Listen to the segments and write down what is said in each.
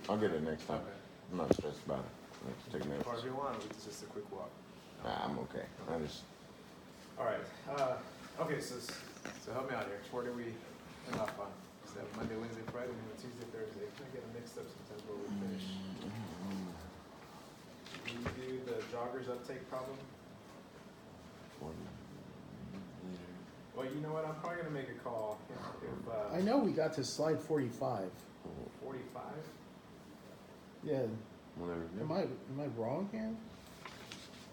I'll get it next time. Okay. I'm not stressed about it. Let's take notes. Or if you want, it's just a quick walk. Nah, I'm okay. I just All right. Okay, so help me out here. Where do we end off on? Is that Monday, Wednesday, Friday, and then Tuesday, Thursday? I get them mixed up sometimes where we finish. Do you do the joggers uptake problem? Well, you know what? I'm probably gonna make a call. If I know we got to slide 45. 45. Yeah. whatever. Am I wrong here?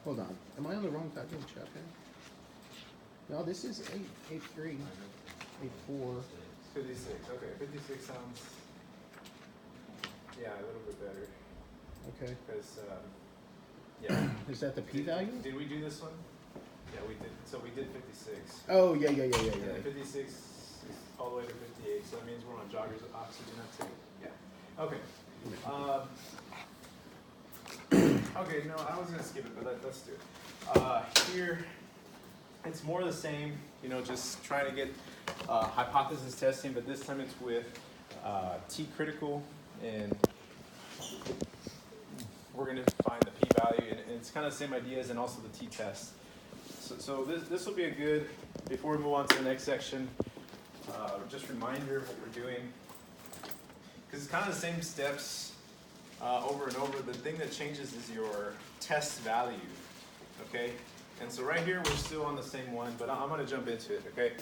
Hold on. Am I on the wrong goddamn chapter? No, this is 883, 84. 56. Okay, 56 sounds. Yeah, a little bit better. Okay. Because yeah. Is that the p-value? Did we do this one? Yeah, we did. So we did 56. Oh, yeah. And then 56 is all the way to 58, so that means we're on joggers oxygen uptake. Yeah. Okay. Okay, no, I was gonna skip it, but let's do it. Here, it's more the same, you know, just trying to get hypothesis testing, but this time it's with T-critical, and we're gonna find the p-value, and it's kind of the same ideas, and also the t-test. So this will be a good, before we move on to the next section, just reminder of what we're doing. Because it's kind of the same steps over and over. The thing that changes is your test value, okay? And so right here, we're still on the same one, but I'm gonna jump into it, okay?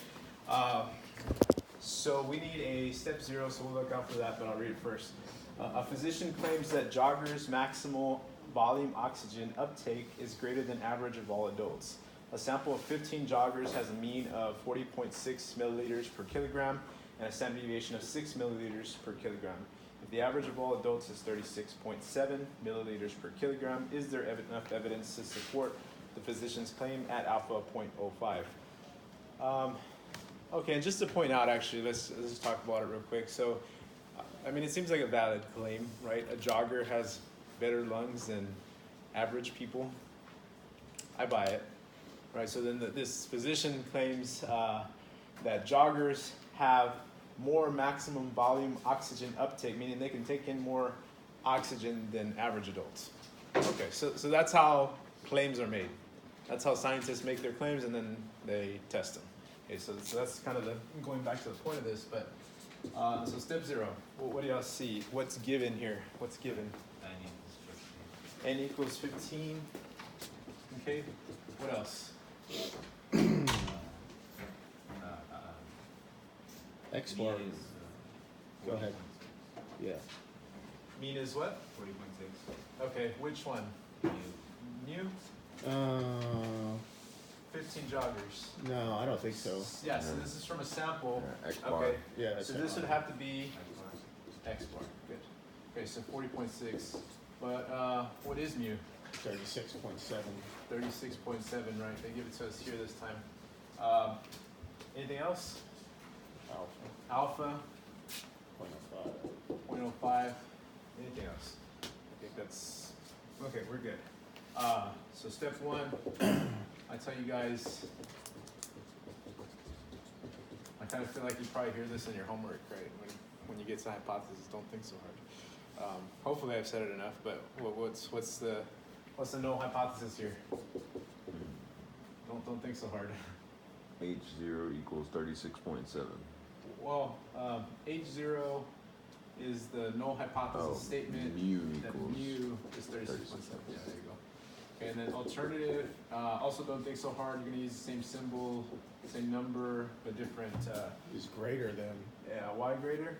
So we need a step 0, so we'll look out for that, but I'll read it first. A physician claims that joggers' maximal volume oxygen uptake is greater than average of all adults. A sample of 15 joggers has a mean of 40.6 milliliters per kilogram and a standard deviation of 6 milliliters per kilogram. If the average of all adults is 36.7 milliliters per kilogram, is there enough evidence to support the physician's claim at alpha 0.05? Okay, and just to point out, actually, let's talk about it real quick. So, I mean, it seems like a valid claim, right? A jogger has better lungs than average people. I buy it, right? So then this physician claims that joggers have more maximum volume oxygen uptake, meaning they can take in more oxygen than average adults. Okay, so that's how claims are made. That's how scientists make their claims, and then they test them. Okay, so that's kind of going back to the point of this, but so step 0, what do y'all see? What's given here? What's given? N equals 15. Okay, what else? X bar. Go ahead. Yeah. Mean is what? 40.6. Okay, which one? Mu? 15 joggers. No, I don't think so. Yeah, so this is from a sample. Yeah, X bar. Okay, Yeah. so this would have to be X bar. Good. Okay, so 40.6. But what is mu? 36.7. 36.7, right? They give it to us here this time. Anything else? Alpha, 0.05. 0.05. Anything else? I think that's okay. We're good. So step 1, I tell you guys. I kind of feel like you probably hear this in your homework, right? When you get to hypothesis, don't think so hard. Hopefully, I've said it enough. But what's the null hypothesis here? Don't think so hard. H0 equals 36.7. Well, H0 is the null hypothesis statement. Mu That equals mu is 36.7. Yeah, there you go. Okay, and then alternative, also don't think so hard. You're going to use the same symbol, same number, but different. Is greater than, Yeah, y greater?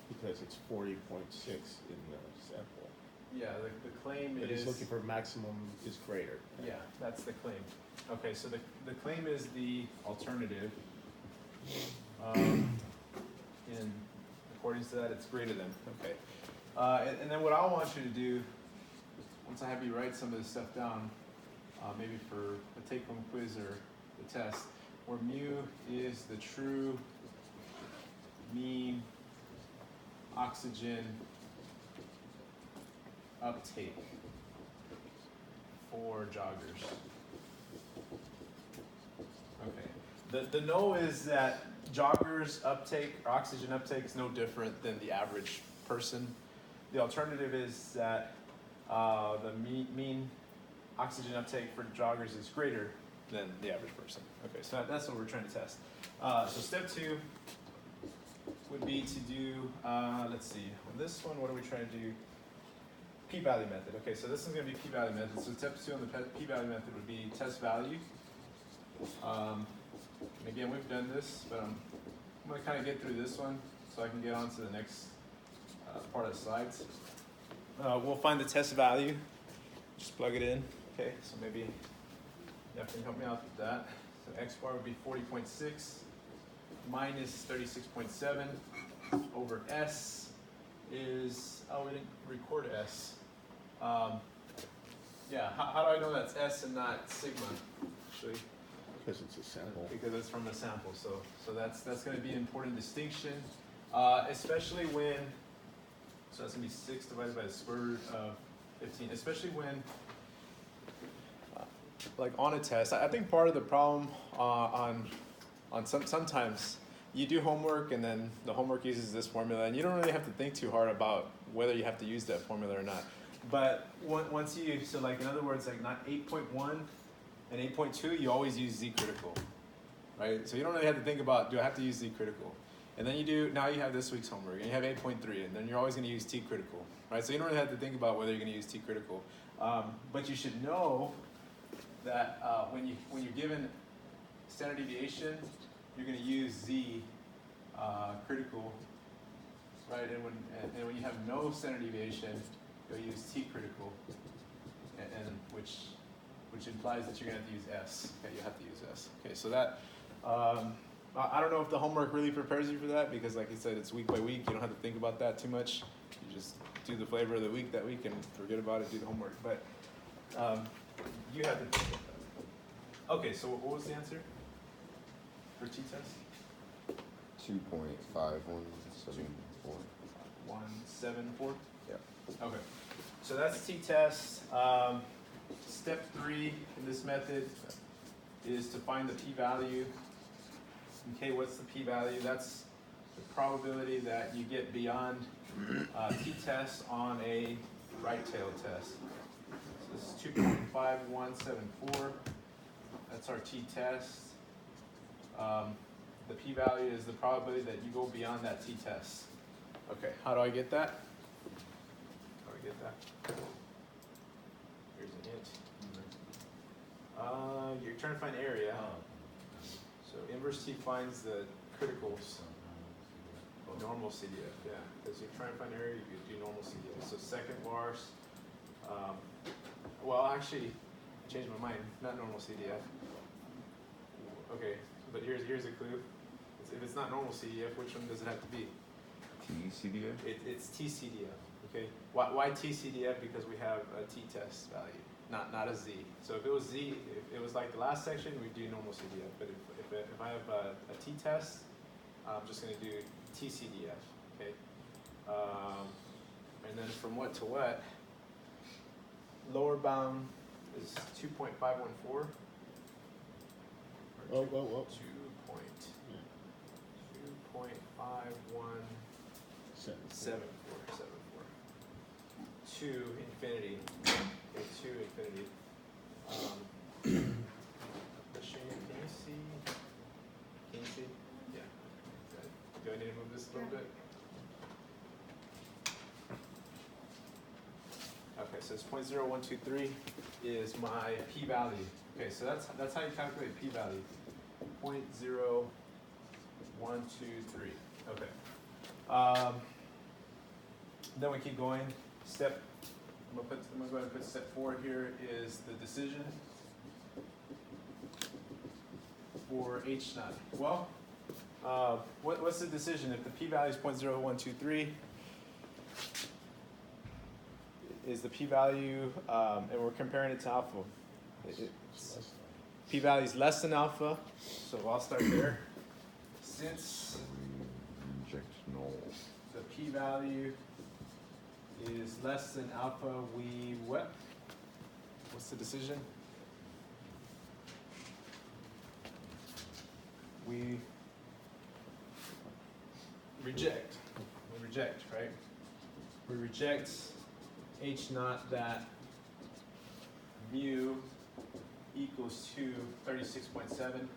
because it's 40.6 in the sample. Yeah, the claim But is. he's looking for maximum is greater. Yeah, that's the claim. Okay, so the claim is the alternative. And according to that, it's greater than. Okay. And then what I want you to do, once I have you write some of this stuff down, maybe for a take-home quiz or the test, where mu is the true mean oxygen uptake for joggers. Okay. The no is that joggers uptake, or oxygen uptake, is no different than the average person. the alternative is that the mean oxygen uptake for joggers is greater than the average person. Okay, so that's what we're trying to test. So step 2 would be to do, let's see, on this one, what are we trying to do? P-value method. Okay, so this is going to be P-value method. So step 2 on the P-value method would be test value. And again, we've done this, but I'm going to kind of get through this one so I can get on to the next part of the slides. We'll find the test value. Just plug it in. Okay, so maybe you can help me out with that. So X bar would be 40.6 minus 36.7 over S is, oh, we didn't record S. Yeah, how do I know that's S and not sigma? Actually, Because it's a sample. because it's from a sample. So that's going to be an important distinction, especially when, so that's going to be 6 divided by the square root of 15, especially when, like on a test, I think part of the problem sometimes you do homework and then the homework uses this formula and you don't really have to think too hard about whether you have to use that formula or not. But once you, so like in other words, like not 8.1 and 8.2, you always use Z critical, right? So you don't really have to think about, do I have to use Z critical? And then you do, now you have this week's homework and you have 8.3 and then you're always going to use T critical, right? So you don't really have to think about whether you're going to use T critical. But you should know that when you're given standard deviation, you're going to use Z critical, right? And when you have no standard deviation, you'll use T critical, and which implies that you're going to have to use S. Okay, you have to use S. Okay, so that I don't know if the homework really prepares you for that because, like I said, it's week by week. You don't have to think about that too much. You just do the flavor of the week that week and forget about it. Do the homework, but you have to think about that. Okay, so what was the answer for T-test? 2.5174. 174? Yeah. Okay. So that's T-test. Step 3 in this method is to find the p-value. Okay, what's the p-value? That's the probability that you get beyond T-test on a right tail test. So this is 2.5174. That's our T-test. The p-value is the probability that you go beyond that T-test. Okay, how do I get that? How do I get that? Here's an hint. You're trying to find area. So inverse T finds the criticals. Normal CDF, yeah. Because you're trying to find area, you could do normal CDF. So second bars. Well, actually, I changed my mind. Not normal CDF. Okay, but here's a clue. If it's not normal CDF, which one does it have to be? TCDF? It's TCDF. Okay. Why TCDF? Because we have a T-test value, not a Z. So if it was Z, if it was like the last section, we'd do normal CDF. But if I have a T-test, I'm just going to do TCDF. Okay. And then from what to what? Lower bound is 2.514. Whoa. 2.5174. To infinity. Okay, to infinity. Machine, can you see? Can you see? Yeah. Good. Do I need to move this a little bit? Okay, so it's 0.0123 is my p-value. Okay, so that's how you calculate p-value. 0.0123. Okay. Then we keep going. I'm gonna go ahead and put step 4 here is the decision for H naught. Well, what's the decision? If the p-value is 0.0123, is the p-value, and we're comparing it to alpha. P-value is less than alpha, so I'll start there. Since Reject null. the p-value is less than alpha, we what? What's the decision? We reject. We reject, right? we reject H naught that mu equals to 36.7.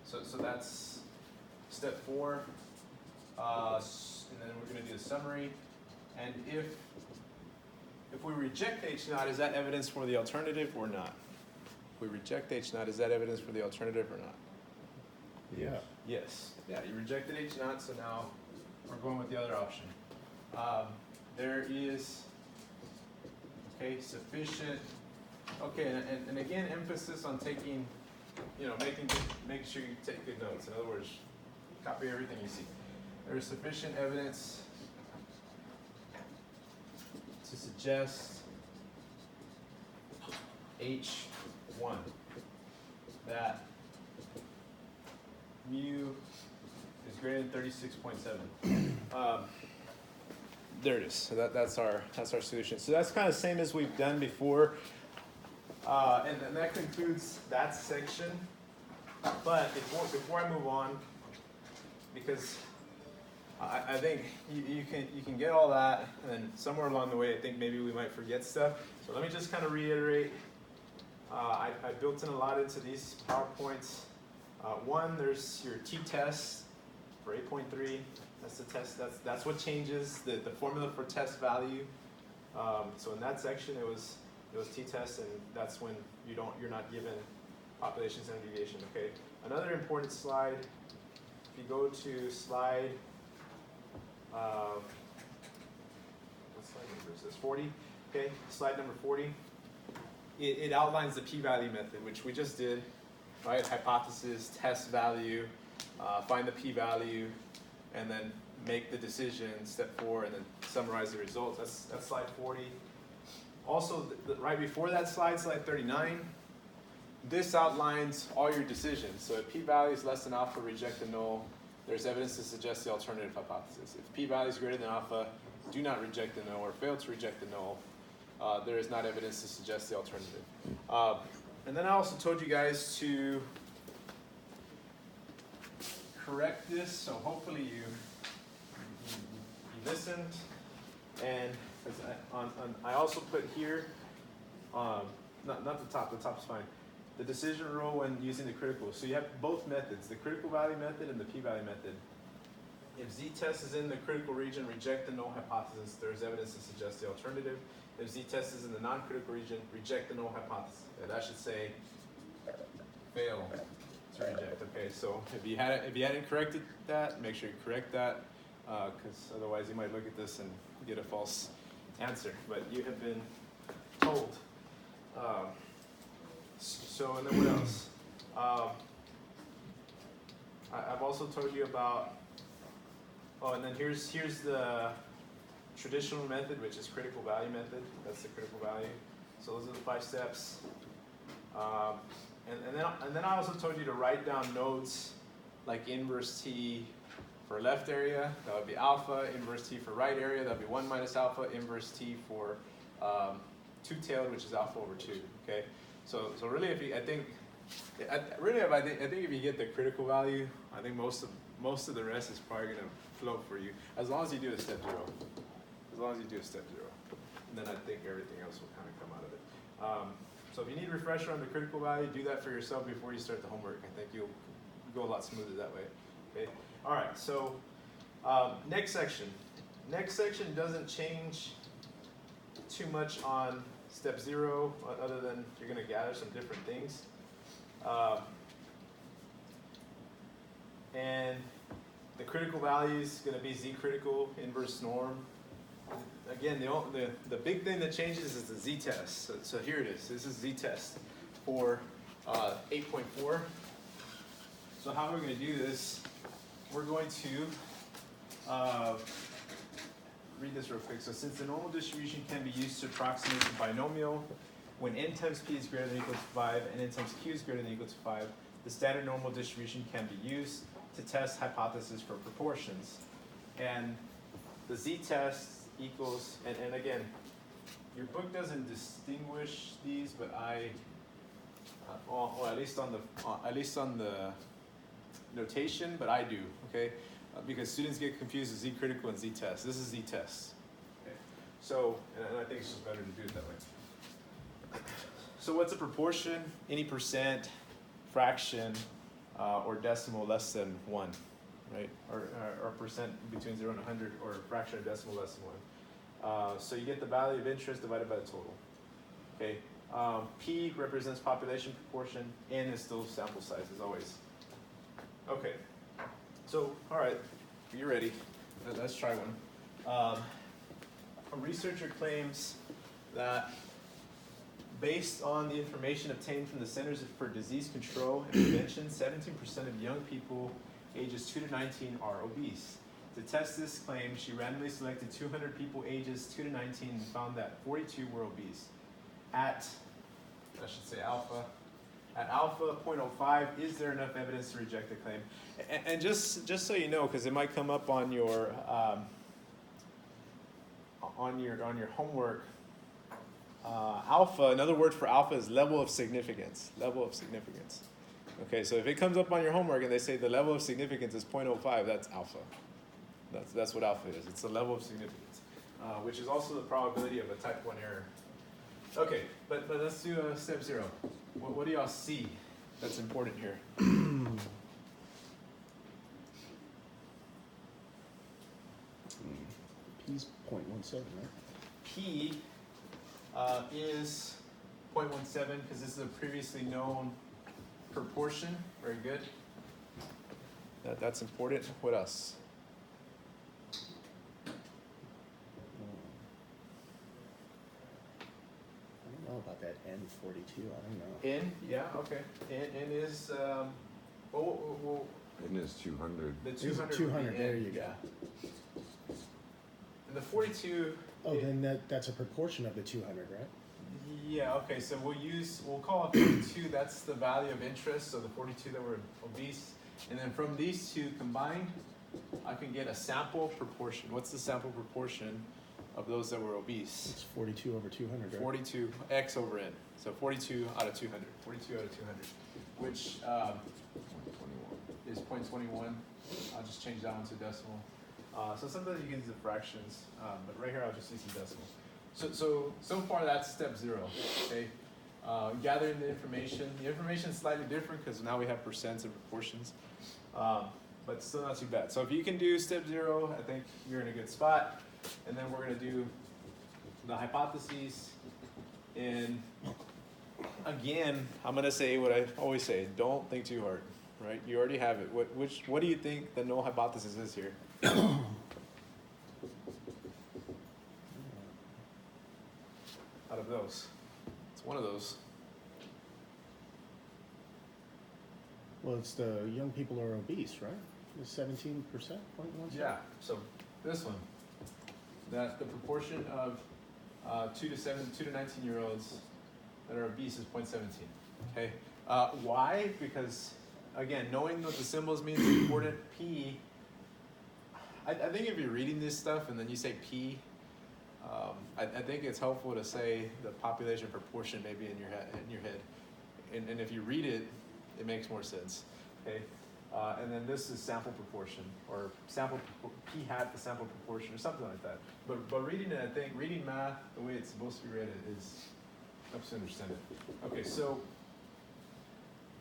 So that's step 4. And then we're going to do the summary. And if we reject H naught, is that evidence for the alternative or not? If we reject H naught, is that evidence for the alternative or not? Yeah. Yes. Yeah, you rejected H naught, so now we're going with the other option. There is, okay, sufficient, okay, and again, emphasis on taking, making sure you take good notes. In other words, copy everything you see. There is sufficient evidence to suggest H1 that mu is greater than 36.7. There it is. So that's our solution. So that's kind of the same as we've done before, and that concludes that section. But before I move on, because I think you can get all that, and then somewhere along the way, I think maybe we might forget stuff. So let me just kind of reiterate. I built in a lot into these PowerPoints. One, there's your t-test for 8.3. That's the test. That's what changes the formula for test value. So in that section, it was t-test, and that's when you're not given population standard deviation. Okay. Another important slide. If you go to slide, what slide number is this? 40. Okay. Slide number 40. It outlines the p-value method, which we just did. Right? Hypothesis, test value, find the p-value, and then make the decision, step 4, and then summarize the results. That's slide 40. Also, right before that slide 39, this outlines all your decisions. So if p-value is less than alpha, reject the null. There's evidence to suggest the alternative hypothesis. If p-value is greater than alpha, do not reject the null or fail to reject the null. There is not evidence to suggest the alternative. And then I also told you guys to correct this, so hopefully you listened. And I also put here, not the top's fine, the decision rule when using the critical. So you have both methods, the critical value method and the p-value method. If z-test is in the critical region, reject the null hypothesis. There's evidence to suggest the alternative. If z-test is in the non-critical region, reject the null hypothesis. And that should say fail to reject. Okay, so if you hadn't corrected that, make sure you correct that, because otherwise you might look at this and get a false answer. But you have been told. So, and then what else? I've also told you about. Oh, and then here's the traditional method, which is critical value method. That's the critical value. So those are the 5 steps. And then I also told you to write down nodes like inverse t for left area, that would be alpha. Inverse t for right area, that would be 1 minus alpha. Inverse t for two-tailed, which is alpha over 2. Okay. So really, I think if you get the critical value, I think most of the rest is probably gonna flow for you, as long as you do a step 0. As long as you do a step 0, and then I think everything else will kind of come out of it. So if you need a refresher on the critical value, do that for yourself before you start the homework. I think you'll go a lot smoother that way. Okay. All right. So next section. Next section doesn't change too much on step 0, other than you're going to gather some different things. And the critical value is going to be z-critical inverse norm. Again, the big thing that changes is the z-test. So here it is. This is z-test for 8.4. So how are we going to do this? We're going to read this real quick. So since the normal distribution can be used to approximate the binomial, when n times p is greater than or equal to 5 and n times q is greater than or equal to 5, the standard normal distribution can be used to test hypotheses for proportions. And the z-test equals, and again, your book doesn't distinguish these, but at least on the notation, but I do. Okay, because students get confused with z-critical and z-test. This is z-test. Okay. So, and I think it's just better to do it that way. So what's a proportion? Any percent, fraction, or decimal less than 1, right? Or percent between 0 and 100, or fraction or decimal less than 1. So you get the value of interest divided by the total. Okay. P represents population proportion. N is still sample size, as always. Okay. So, all right, you're ready. Let's try one. A researcher claims that based on the information obtained from the Centers for Disease Control and Prevention, 17% of young people ages 2 to 19 are obese. To test this claim, she randomly selected 200 people ages 2 to 19 and found that 42 were obese. At, I should say alpha, at alpha 0.05, is there enough evidence to reject the claim? And just so you know, because it might come up on your homework, alpha, another word for alpha is level of significance. Level of significance. Okay, so if it comes up on your homework and they say the level of significance is 0.05, that's alpha. That's what alpha is. It's the level of significance, which is also the probability of a type 1 error. Okay, but let's do step 0. What do y'all see that's important here? P's 0.17, right? P is 0.17 because this is a previously known proportion. Very good. That's important. What else? I don't know about that N42. I don't know. N, yeah, okay. N is, well, N is 200. the There's 200. a 200. would be There N, you go. yeah. And the 42. Oh, then that's a proportion of the 200, right? Yeah, okay, so we'll call it 42, that's the value of interest, so the 42 that were obese. And then from these two combined, I can get a sample proportion. What's the sample proportion of those that were obese? It's 42 over 200, right? 42, x over n. So 42 out of 200, 42 out of 200, which 21. is 0.21. I'll just change that one to decimal. So sometimes you can use the fractions, but right here I'll just use the decimal. So far that's step 0, okay? Gathering the information. The information is slightly different because now we have percents and proportions, but still not too bad. So if you can do step 0, I think you're in a good spot. And then we're gonna do the hypotheses. And again, I'm gonna say what I always say, don't think too hard, right? You already have it. What do you think the null hypothesis is here? Out of those. It's one of those. Well, it's the young people are obese, right? The 17%, 0.17? Yeah, so this one. That the proportion of 2 to 19-year-olds that are obese is 0.17. Okay. Why? Because again, knowing what the symbols mean is important. P. I think if you're reading this stuff and then you say P, I think it's helpful to say the population proportion maybe in your head, and if you read it, it makes more sense. Okay. And then this is sample proportion, or P hat the sample proportion, or something like that. But reading it, I think, reading math the way it's supposed to be read helps to understand it. Okay, so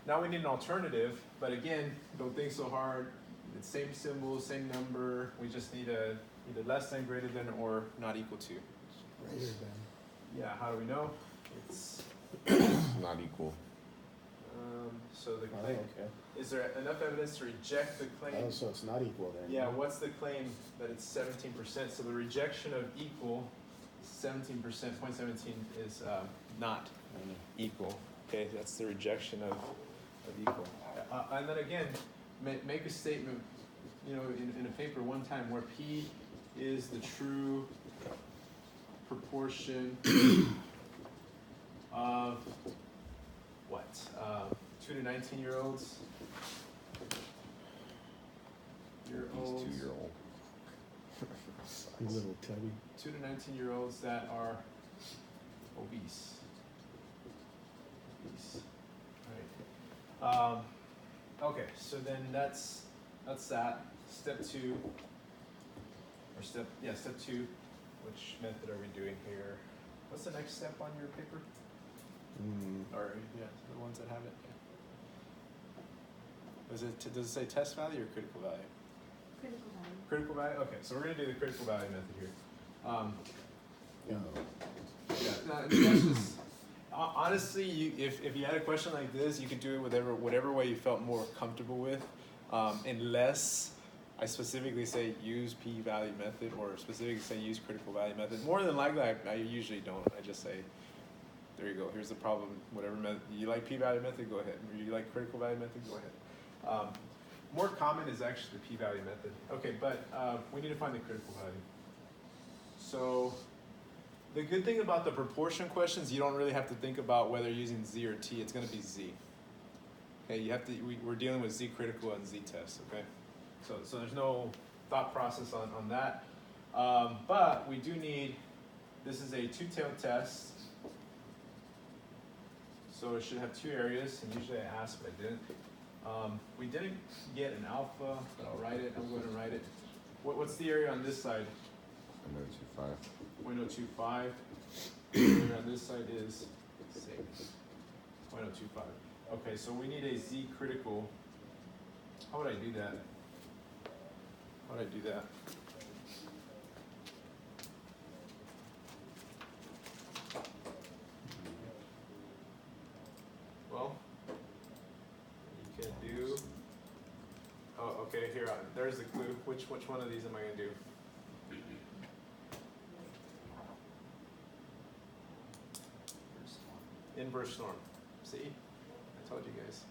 now we need an alternative, but again, don't think so hard. It's same symbol, same number. We just need a either less than, greater than, or not equal to. Greater than. Yeah, how do we know? It's Not equal. so the Oh, claim. okay. Is there enough evidence to reject the claim? Oh, so it's not equal then. Yeah, what's the claim that it's 17%? So the rejection of equal, 17%, 0.17 is not equal. Okay, that's the rejection of equal. And then again, make a statement, you know, in a paper one time where P is the true proportion of what? 2 to 19-year-olds. He's 2-year-old. You little tubby. 2 to 19-year-olds that are obese. Right. Okay, so then that's that. step 2, or step 2, which method are we doing here? What's the next step on your paper? Or, yeah, the ones that have it, yeah. Does it say test value or critical value? Critical value. Critical value? Okay, so we're gonna do the critical value method here. Yeah, no, I mean, that's just, honestly, if you had a question like this, you could do it whatever way you felt more comfortable with, unless I specifically say use p-value method or specifically say use critical value method. More than likely, I usually don't. I just say, there you go, here's the problem, whatever method, you like p-value method, go ahead. Or you like critical value method, go ahead. More common is actually the p-value method. Okay, but we need to find the critical value. So, the good thing about the proportion questions, you don't really have to think about whether you're using Z or T, it's gonna be Z. Okay, you have to, we're dealing with Z critical and Z test, okay? So there's no thought process on that. But we do need, this is a two-tailed test. So it should have 2 areas, and usually I ask, but I didn't. We didn't get an alpha, but I'll write it, I'm going to write it. What's the area on this side? 0.025. 0.025. The area on this side is, say, 0.025. Okay, so we need a Z critical. How would I do that? How would I do that? Well, you can do, oh, okay, here, there's the clue. Which one of these am I gonna do? Inverse norm. See? I told you guys.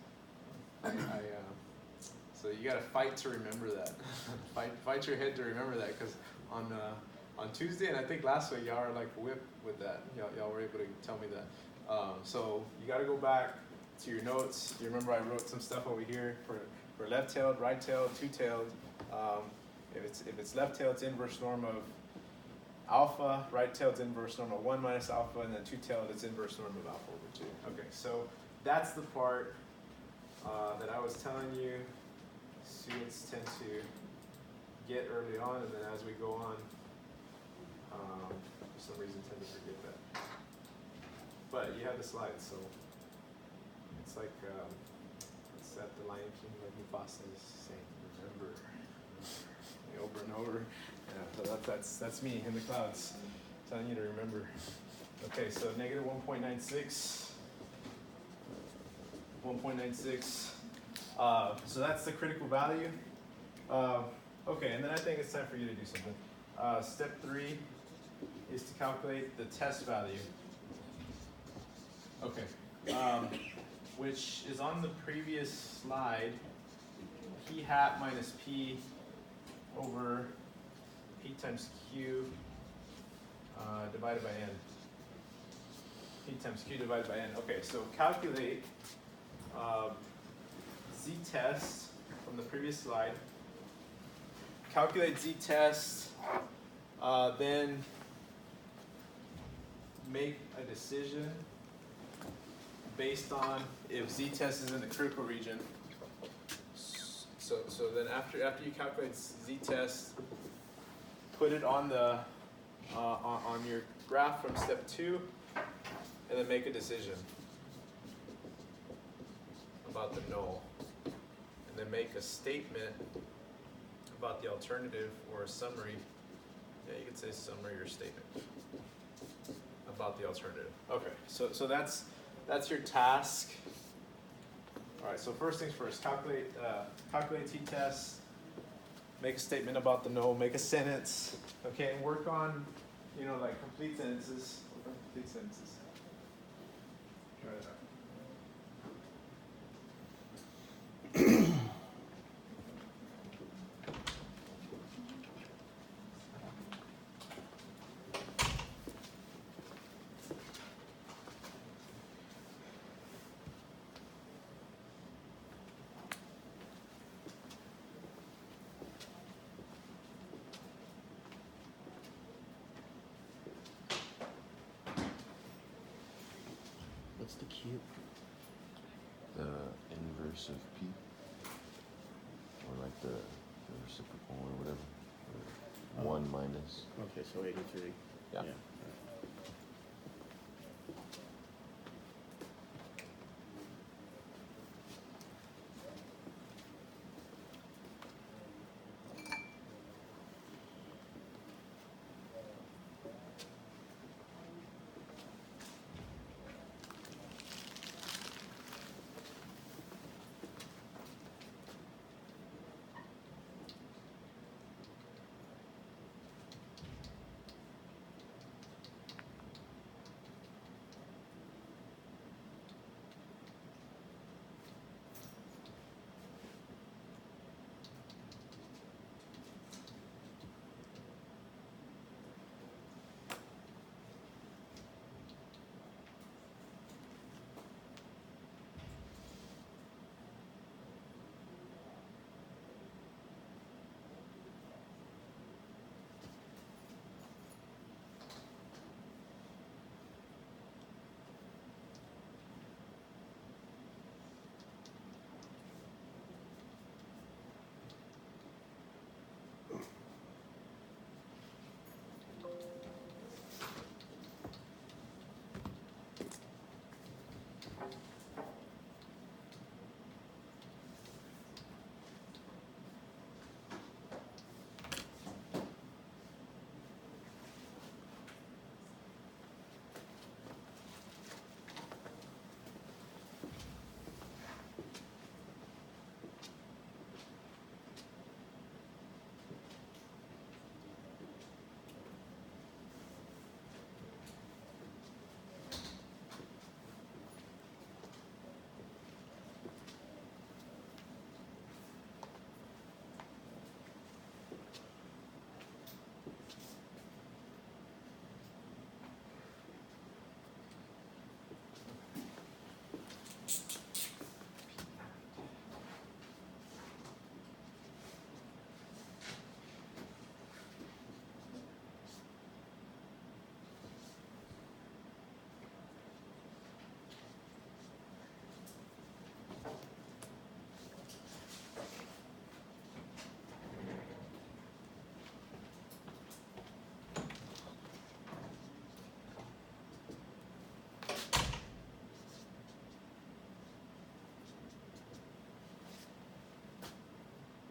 So you gotta fight to remember that. fight your head to remember that, because on Tuesday and I think last week y'all are like whipped with that. Y'all were able to tell me that. So you gotta go back to your notes. You remember I wrote some stuff over here for left-tailed, right-tailed, two-tailed. If it's left-tailed, it's inverse norm of alpha. Right-tailed, it's inverse norm of 1 minus alpha, and then two-tailed, it's inverse norm of alpha over 2. Okay, so that's the part that I was telling you. Students tend to get early on, and then as we go on, for some reason tend to forget that. But you have the slides, so it's like it's that the Lion King, like Mufasa is saying, remember, over and over. Yeah, so that's me in the clouds, telling you to remember. Okay, so negative 1.96. 1.96. So that's the critical value. Okay, and then I think it's time for you to do something. Step 3 is to calculate the test value. Okay, which is on the previous slide. P hat minus P over P times Q divided by N. P times Q divided by N. Okay, so calculate Z test from the previous slide. Calculate Z test, then make a decision based on if Z test is in the critical region. So then after you calculate Z test, put it on the on your graph from step 2, and then make a decision about the null, and then make a statement about the alternative or a summary. Yeah, you could say summary or statement about the alternative. Okay, so that's your task. All right, so first things first, calculate t-test, make a statement about the null, make a sentence, okay, and work on, like complete sentences. Work on complete sentences. Try that out. What's the Q? The inverse of P. Or like the reciprocal or whatever. Oh. 1 minus. Okay, so 83. Yeah.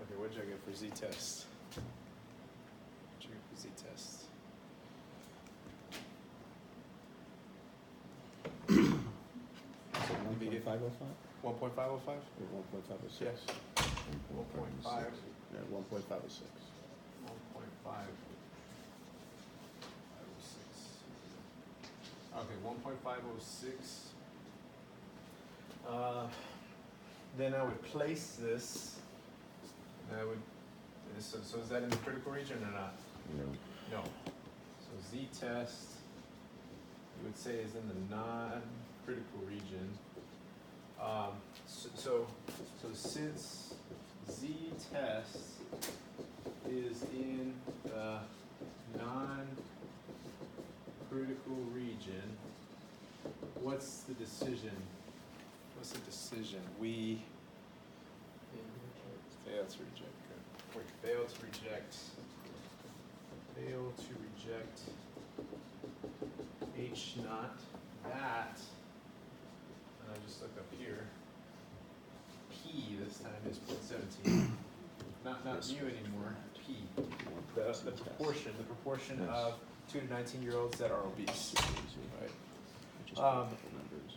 Okay, what did I get for z-test? What did you get for z-test? So 1.505 1.505? or 1.506? Yes. 1.5. Yeah, 1.506. 1.506. Okay, 1.506. Then I would place this. I would. So is that in the critical region or not? No. No. So z-test, you would say is in the non-critical region. So since z-test is in the non-critical region, what's the decision? What's the decision? We fail to reject. Wait, fail to reject. Fail to reject H naught. That, and I just looked up here. P this time is 0.17. Not mu anymore. P. The proportion Yes. of 2 to 19-year-olds that are obese. Right. Just put a couple numbers.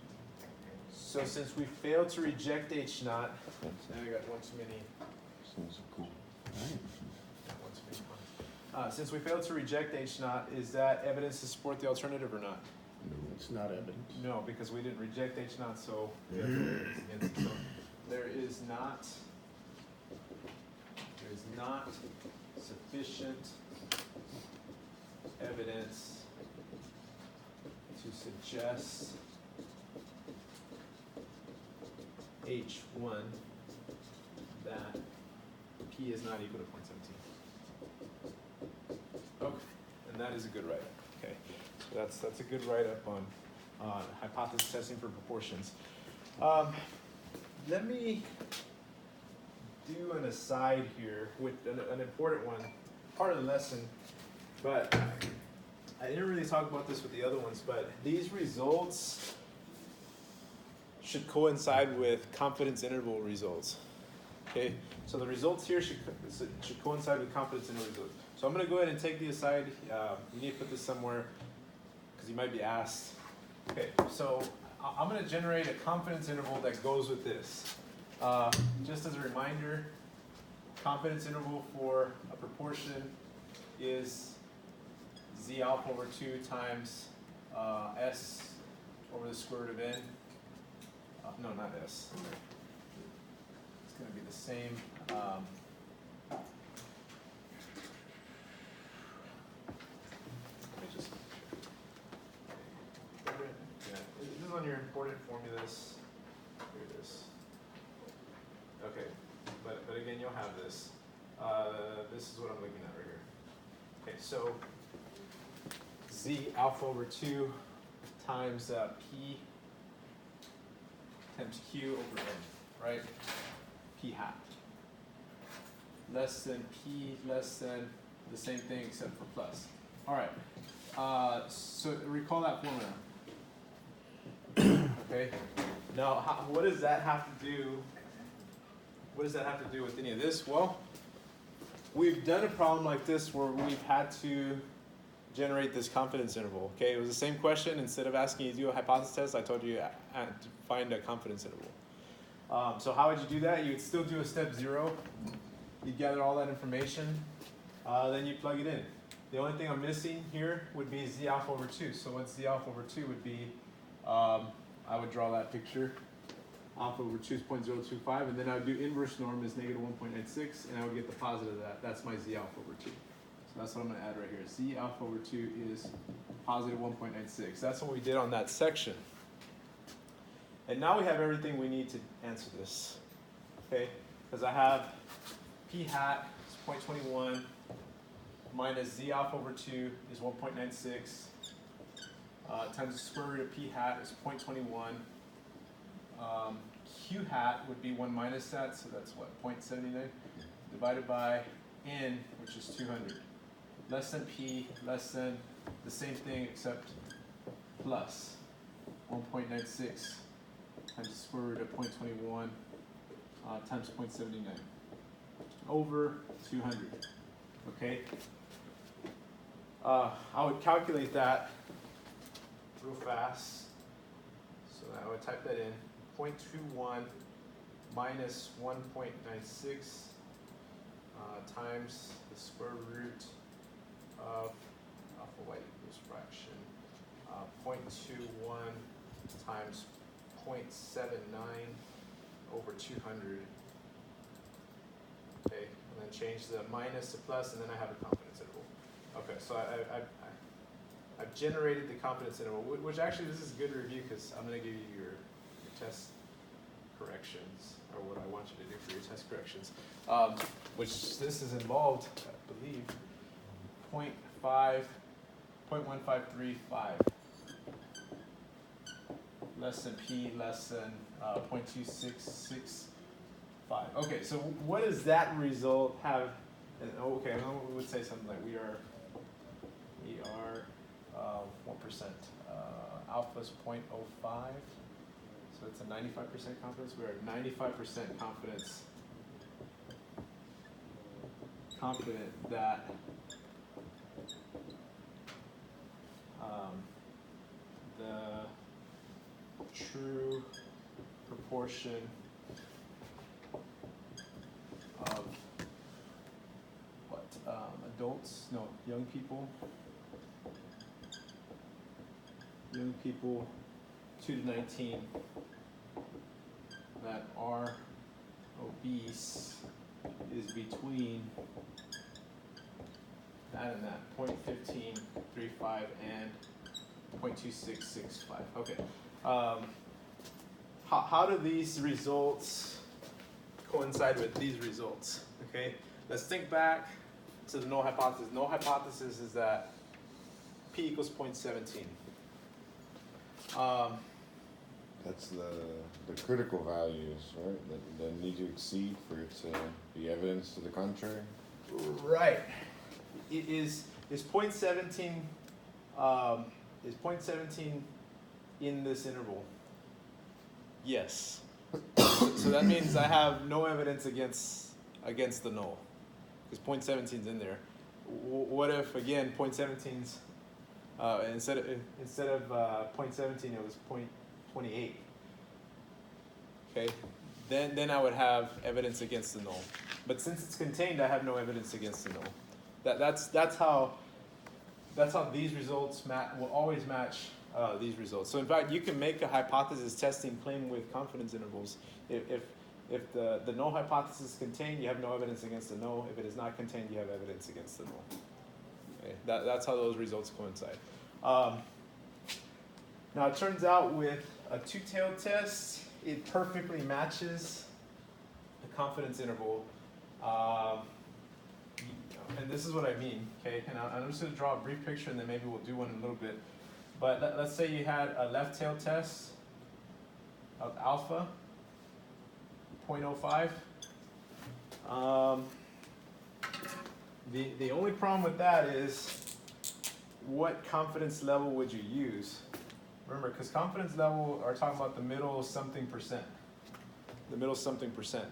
So since we failed to reject H naught, That's now it. we got one too many. Seems cool. Alright. One too many ones. Since we failed to reject H naught, is that evidence to support the alternative or not? No. It's not evidence. No, because we didn't reject H naught, so we have no evidence against it. So there is not sufficient evidence to suggest H1 that P is not equal to 0.17. Okay, and that is a good write-up. Okay, so that's a good write-up on hypothesis testing for proportions. Let me do an aside here with an important one, part of the lesson, but I didn't really talk about this with the other ones, but these results should coincide with confidence interval results. Okay, so the results here should coincide with confidence interval results. So I'm going to go ahead and take the aside. You need to put this somewhere because you might be asked. Okay, so I'm going to generate a confidence interval that goes with this. Just as a reminder, confidence interval for a proportion is z alpha over 2 times s over the square root of n. No, not s. It's going to be the same. Let me just. Yeah, this is on your important formulas. Here it is. Okay, but again, you'll have this. This is what I'm looking at right here. Okay, so z alpha over 2 times p times q over n, right? P hat. Less than p, less than the same thing except for plus. All right, so recall that formula. Okay, now what does that have to do? What does that have to do with any of this? Well, we've done a problem like this where we've had to generate this confidence interval. Okay, it was the same question. Instead of asking you to do a hypothesis test, I told you to find a confidence interval. So how would you do that? You would still do a step 0. You'd gather all that information, then you plug it in. The only thing I'm missing here would be z alpha over 2. So what z alpha over 2 would be, I would draw that picture. Alpha over 2 is 0.025, and then I would do inverse norm is negative 1.96, and I would get the positive of that. That's my z alpha over 2. So that's what I'm going to add right here. Z alpha over 2 is positive 1.96. That's what we did on that section. And now we have everything we need to answer this. Okay? Because I have p hat is 0.21 minus z alpha over 2 is 1.96 times the square root of p hat is 0.21. Q hat would be 1 minus that, so that's what, 0.79 divided by n, which is 200. Less than p, less than the same thing except plus 1.96 times the square root of 0.21 times 0.79 over 200. Okay? I would calculate that real fast. So I would type that in. 0.21 minus 1.96 times the square root of alpha y equals fraction 0.21 times 0.79 over 200. Okay, and then change the minus to plus, and then I have a confidence interval. Okay, so I've generated the confidence interval, which actually this is a good review because I'm going to give you your test corrections, or what I want you to do for your test corrections, which this is involved, I believe, 0.1535, less than p, less than 0.2665. Okay, so what does that result have? And, okay, we would say something like we are 1%. Alpha is 0.05. So it's a 95% confidence. We're at 95% confident that the true proportion of young people 2 to 19 that are obese is between that and that, 0.1535 and 0.2665. Okay. How do these results coincide with these results? Okay. Let's think back to the null hypothesis. Null hypothesis is that p equals 0.17. That's the critical values, right? That need to exceed for it to be evidence to the contrary. Right. It is point 17 is point 17 in this interval? Yes. So that means I have no evidence against the null, because point 17 is in there. What if again point 17's instead of point 17 it was point 28? Okay, then I would have evidence against the null. But since it's contained, I have no evidence against the null. That's how these results will always match these results. So in fact, you can make a hypothesis testing claim with confidence intervals. If the null hypothesis is contained, you have no evidence against the null. If it is not contained, you have evidence against the null. Okay? That's how those results coincide. Now it turns out with a two-tailed test, it perfectly matches the confidence interval. And this is what I mean, okay? And I'm just going to draw a brief picture, and then maybe we'll do one in a little bit. But let's say you had a left tail test of alpha, 0.05. The only problem with that is, what confidence level would you use? Remember, because confidence level are talking about the middle something percent. The middle something percent.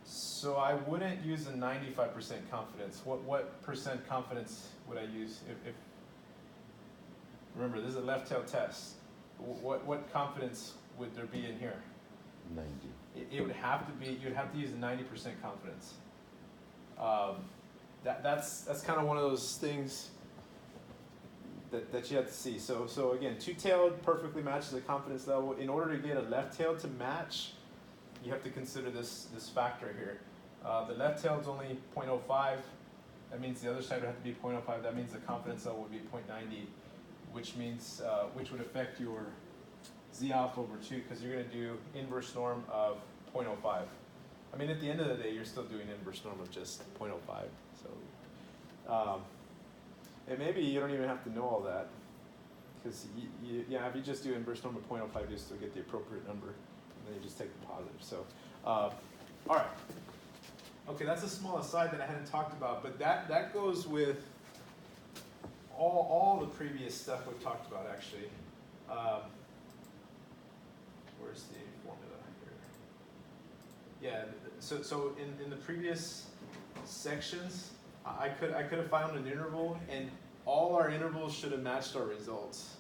So I wouldn't use a 95% confidence. What percent confidence would I use if remember, this is a left tail test. What confidence would there be in here? 90. It would have to be, you'd have to use 90% confidence. That's kind of one of those things that you have to see. So again, two-tailed perfectly matches the confidence level. In order to get a left tail to match, you have to consider this factor here. The left tail is only 0.05. That means the other side would have to be 0.05. That means the confidence level would be 0.90, which means which would affect your z alpha over 2, because you're going to do inverse norm of 0.05. I mean, at the end of the day, you're still doing inverse norm of just 0.05. So, and maybe you don't even have to know all that, because if you just do inverse norm of 0.05, you still get the appropriate number, and then you just take the positive. So, all right. Okay, that's a small aside that I hadn't talked about, but that goes with all the previous stuff we've talked about, actually. Where's the formula here? Yeah, so in the previous sections, I could have found an interval, and all our intervals should have matched our results.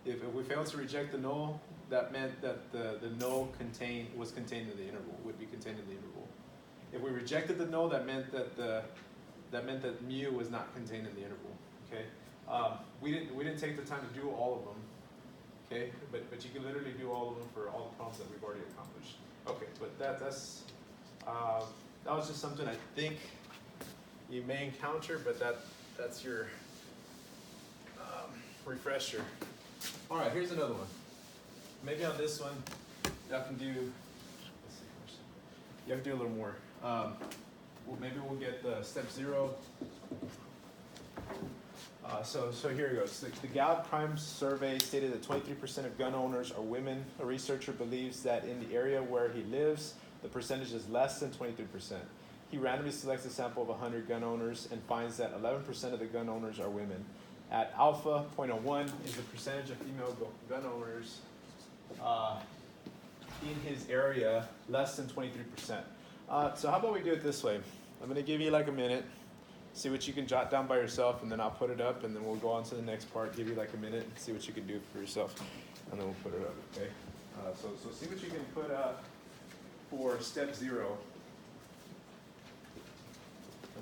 If we failed to reject the null, that meant that the null was contained in the interval, would be contained in the interval. If we rejected the null, that meant that mu was not contained in the interval. Okay, we didn't take the time to do all of them. Okay, but you can literally do all of them for all the problems that we've already accomplished. Okay, but that was just something I think you may encounter, but that's your refresher. All right, here's another one. Maybe on this one, y'all can do. Let's see, you have to do a little more. Maybe we'll get the step 0. So here it goes. The Gallup Crime Survey stated that 23% of gun owners are women. A researcher believes that in the area where he lives, the percentage is less than 23%. He randomly selects a sample of 100 gun owners and finds that 11% of the gun owners are women. At alpha, 0.01 is the percentage of female gun owners in his area, less than 23%. So how about we do it this way? I'm going to give you like a minute. See what you can jot down by yourself, and then I'll put it up, and then we'll go on to the next part, give you like a minute, see what you can do for yourself, and then we'll put it up, okay? So see what you can put up for step 0.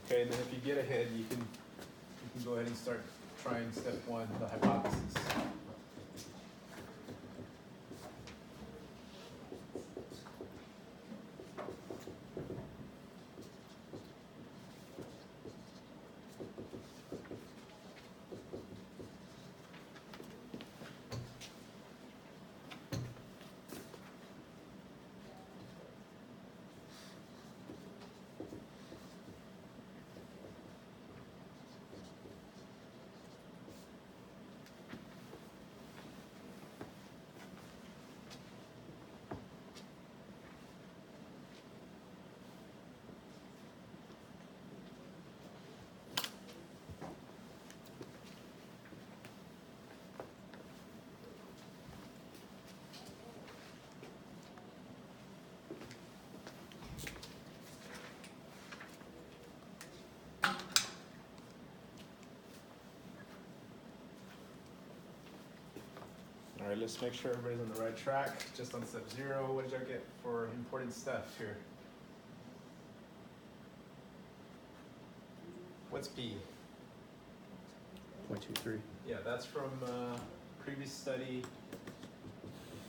Okay, and then if you get ahead, you can go ahead and start trying step 1, the hypothesis. right, let's make sure everybody's on the right track. Just on step 0, what did y'all get for important stuff here? What's P? 0.23. Yeah, that's from previous study.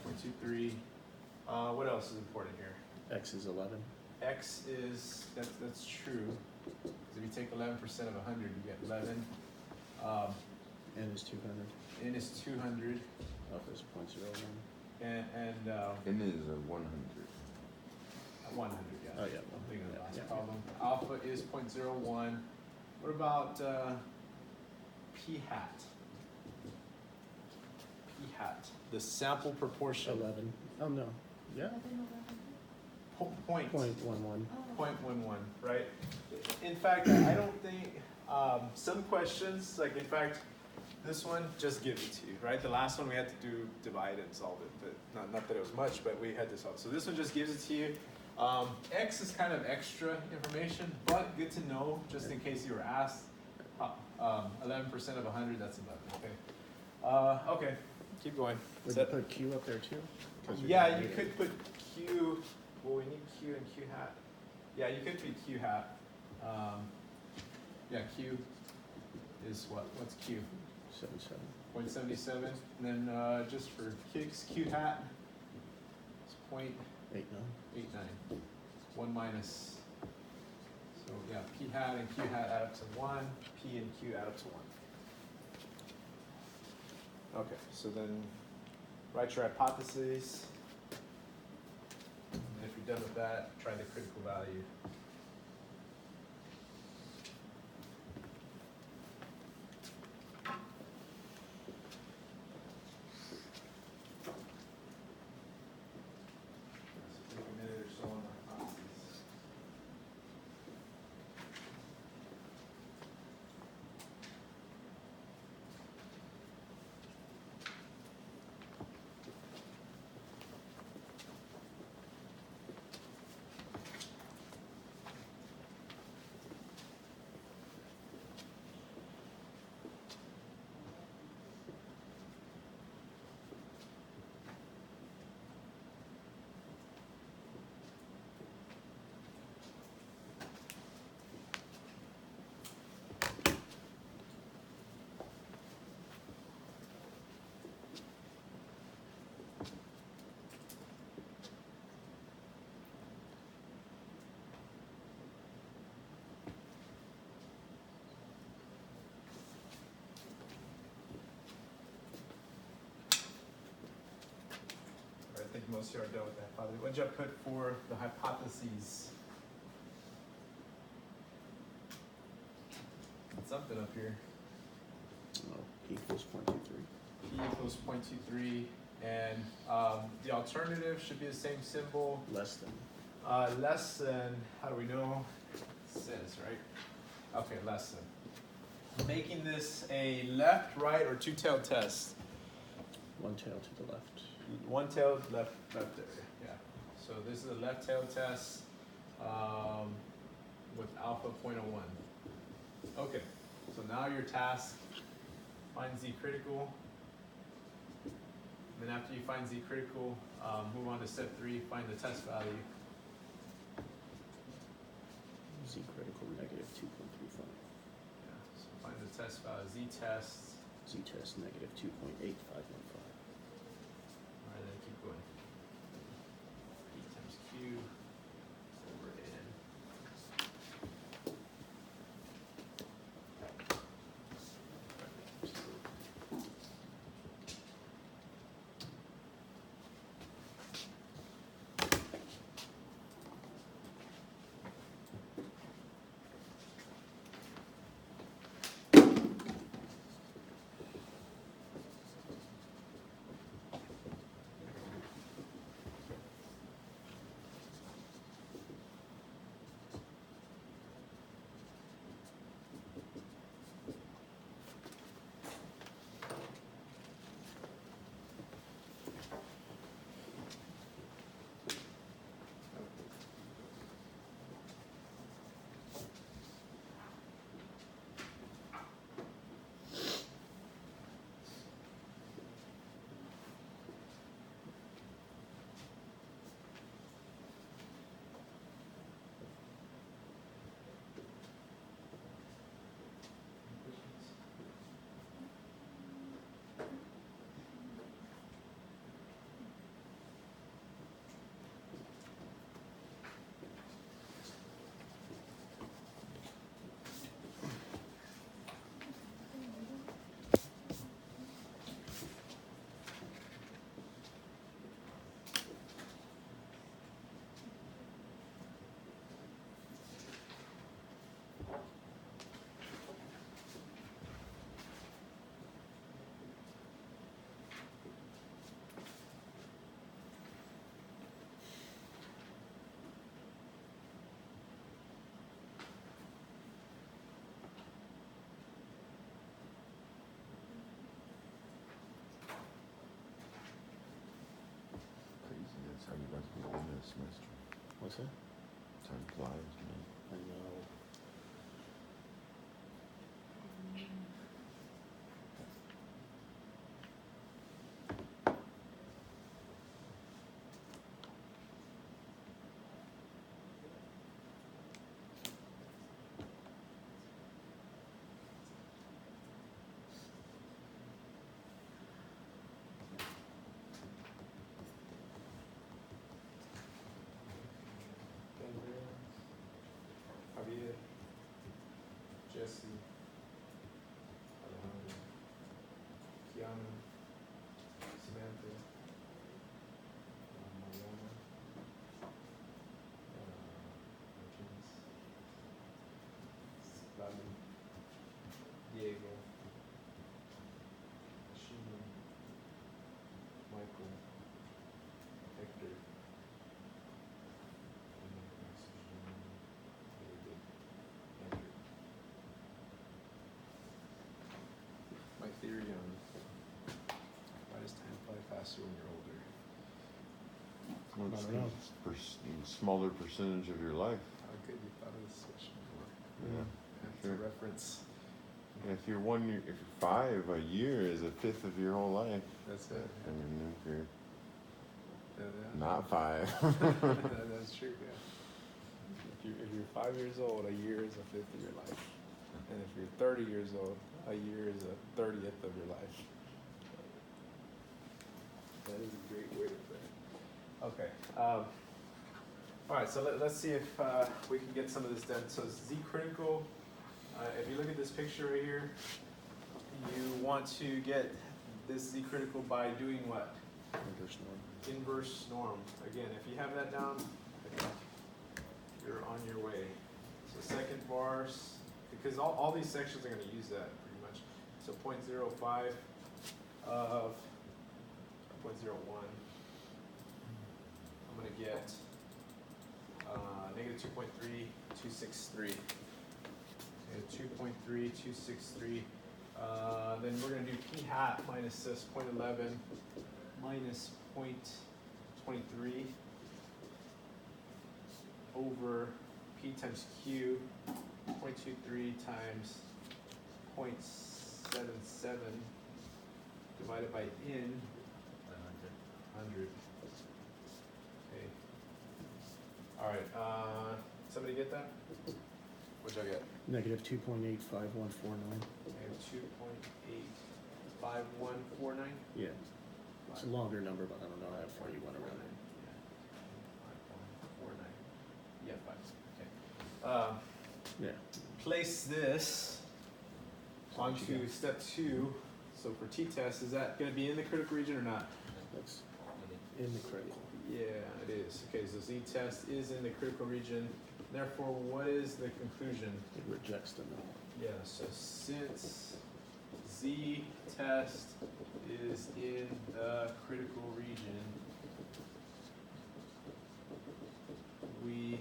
0.23. What else is important here? X is 11. X is, that's true. Because if you take 11% of 100, you get 11. N is 200. N is 200. Alpha is 0.01. And N is a 100. 100, yeah. Oh, yeah. I think of the last Yeah. problem. Alpha is 0.01. What about P hat? P hat. The sample proportion. 11. Oh, no. Yeah. Point. 0.11. 0.11, right? In fact, I don't think, some questions, like in fact, this one just gives it to you, right? The last one we had to do divide and solve it, but not that it was much, but we had to solve. So this one just gives it to you. X is kind of extra information, but good to know, just in case you were asked. 11% of 100, that's 11, okay. Okay, keep going. Would you put Q up there too? 'Cause we're Yeah, gonna you need could it. put Q, well, we need Q and Q hat. Yeah, you could put Q hat. Yeah, Q is what? What's Q? 77. 0.77. And then just for kicks, Q hat is 89. 0.89. 1 minus. So yeah, P hat and Q hat add up to 1. P and Q add up to 1. Okay, so then write your hypotheses. And if you're done with that, try the critical value. So take a minute or so on the hypotheses. I think most of you are done with the hypothesis. What did you put for the hypotheses? Something up here. Oh, P equals 0.23. P equals 0.23, and the alternative should be the same symbol. Less than. Less than, how do we know? It says, right? Okay, less than. Making this a left, right, or two-tailed test. One tail to the left. One-tailed, left there, yeah. So this is a left-tailed test with alpha 0.01. Okay, so now your task, find Z critical. Then after you find Z critical, move on to step 3, find the test value. Z critical negative 2.35. Yeah, so find the test value, Z test. Z test negative 2.8515. All right, then keep going. P times Q over N. What's that? Time flies, man. I know. Javier, Jesse, Alejandro, Kiana, Samantha, Mariana, Martinez, Lali, Diego, Ashima, Michael, Hector, David, Andrew. My theory on why does time fly faster when you're older? Well, it's I don't know. smaller percentage of your life. How good you thought of this question before. Yeah. That's Sure. a reference. And if you're 1 year, if you're 5, a year is a fifth of your whole life. That's it. I mean, if you're Yeah. not 5. That's true, yeah. If you're 5 years old, a year is a fifth of your life. And if you're 30 years old, a year is a 30th of your life. That is a great way to put it. Okay. All right, so let's see if we can get some of this done. So Z critical, if you look at this picture right here, you want to get this Z critical by doing what? Inverse norm. Inverse norm. Again, if you have that down, I think you're on your way. So second bars, because all these sections are going to use that pretty much. So 0.05 of 0.01. I'm going to get negative 2.3263. Okay, 2.3263. Then we're going to do p hat minus this 0.11 minus 0.23 over p times q, 0.23 times 0.77 divided by n, 100. Okay. All right. Somebody get that? What'd y'all get? Negative 2.85149. Negative 2.85149. Yeah. It's a longer number, but I don't know how far you went around it. Yeah, 5. Okay. Yeah. Place this onto step 2. So for t-test, is that going to be in the critical region or not? That's in the critical. Yeah, it is. Okay, so z-test is in the critical region. Therefore, what is the conclusion? It rejects the null. Yeah, so since z-test is in the critical region, we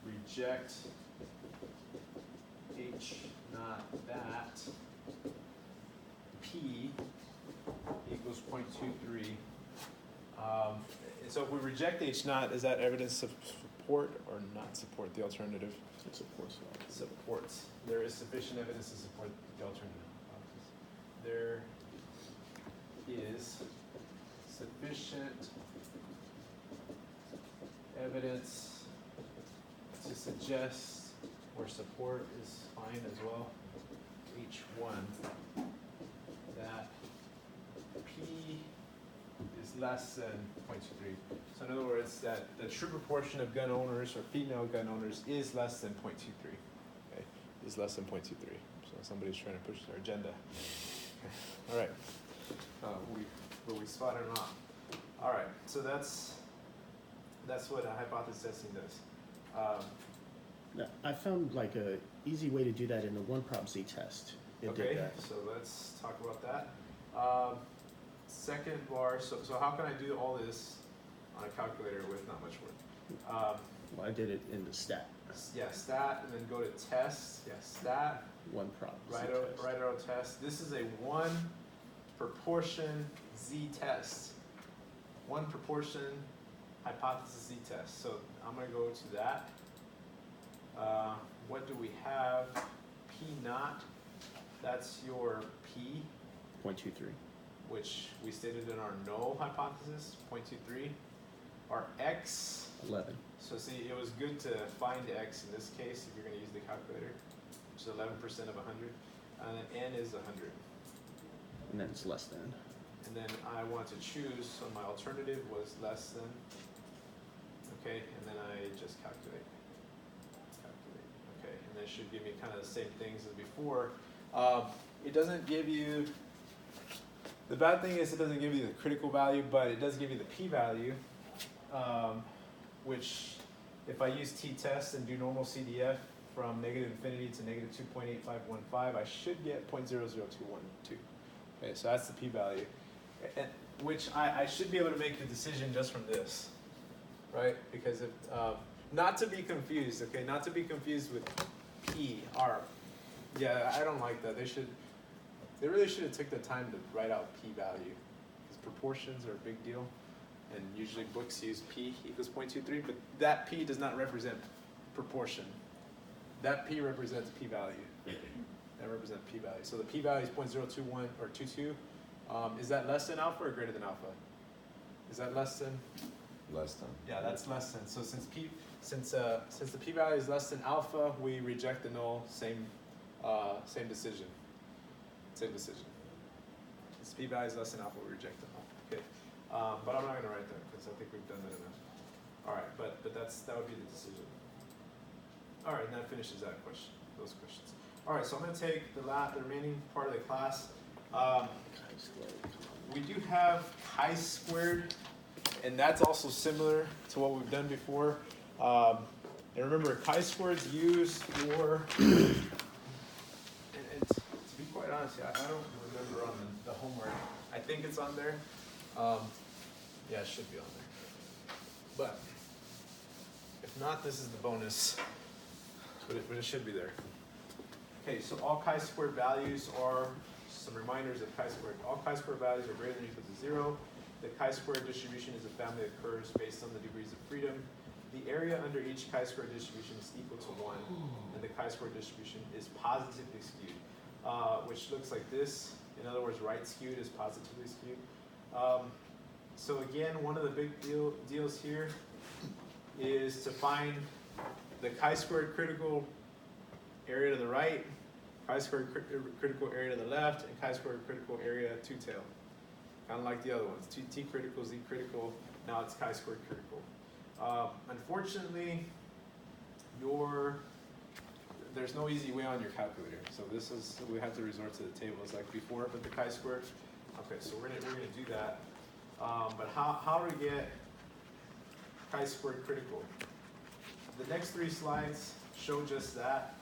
reject h not that p equals 0.23. And so if we reject h naught, is that evidence of support or not support the alternative? It supports that. Supports. There is sufficient evidence to support the alternative. There is sufficient evidence to suggest, or support is fine as well, H1, that P is less than 0.23. So in other words, that the true proportion of gun owners or female gun owners is less than 0.23. Okay, is less than 0.23. So somebody's trying to push their agenda. All right. Were we spot or not? All right. So that's what hypothesis testing does. Now, I found like a easy way to do that in the one prop Z test. It did Okay. that. So let's talk about that. Second bar. So how can I do all this on a calculator with not much work? Well, I did it in the stat. Yeah, stat, and then go to test. Yeah, stat. One prop Z Right test. arrow test. This is a one proportion Z test. One proportion hypothesis z-test. So I'm gonna go to that. What do we have? P naught, that's your P, 0.23. which we stated in our null hypothesis, 0.23. Our X, 11. so see, it was good to find X in this case if you're gonna use the calculator, which is 11% of 100. And then N is 100. And then it's less than. And then I want to choose, so my alternative was less than. Okay, and then I just calculate. Okay, and that should give me kind of the same things as before. It doesn't give you, the bad thing is it doesn't give you the critical value, but it does give you the p-value, which if I use t-test and do normal CDF from negative infinity to negative 2.8515, I should get 0.00212. Okay, so that's the p-value, and which I should be able to make the decision just from this, right? Because if, not to be confused, okay, not to be confused with P, R. Yeah, I don't like that. They really should have took the time to write out p-value, because proportions are a big deal, and usually books use p equals 0.23, but that p does not represent proportion. That p represents p-value. That represents p-value. So the p-value is 0.021 or 22. Is that less than alpha or greater than alpha? Is that less than? Less than. Yeah, that's less than. So since the p-value is less than alpha, we reject the null. Same decision. Same decision. Since p-value is less than alpha, we reject the null. Okay. But I'm not going to write that because I think we've done that enough. All right, but that would be the decision. All right, and that finishes that question. Those questions. All right, so I'm going to take the remaining part of the class. We do have chi-squared, and that's also similar to what we've done before. And remember, chi-squared is used for, and to be quite honest, I don't remember on the homework. I think it's on there. Yeah, it should be on there. But if not, this is the bonus. But it should be there. Okay, so all chi-squared values are some reminders of chi-squared. All chi-squared values are greater than or equal to 0. The chi-squared distribution is a family of curves based on the degrees of freedom. The area under each chi-squared distribution is equal to 1, and the chi-squared distribution is positively skewed, which looks like this. In other words, right skewed is positively skewed. So again, one of the big deals here is to find the chi-squared critical area to the right, chi-squared critical area to the left, and chi-squared critical area two-tail. Kind of like the other ones, T critical, Z critical, now it's chi-squared critical. Unfortunately, there's no easy way on your calculator, so we have to resort to the tables like before, but the chi-squared, okay, so we're gonna do that. But how do we get chi-squared critical? The next 3 slides show just that,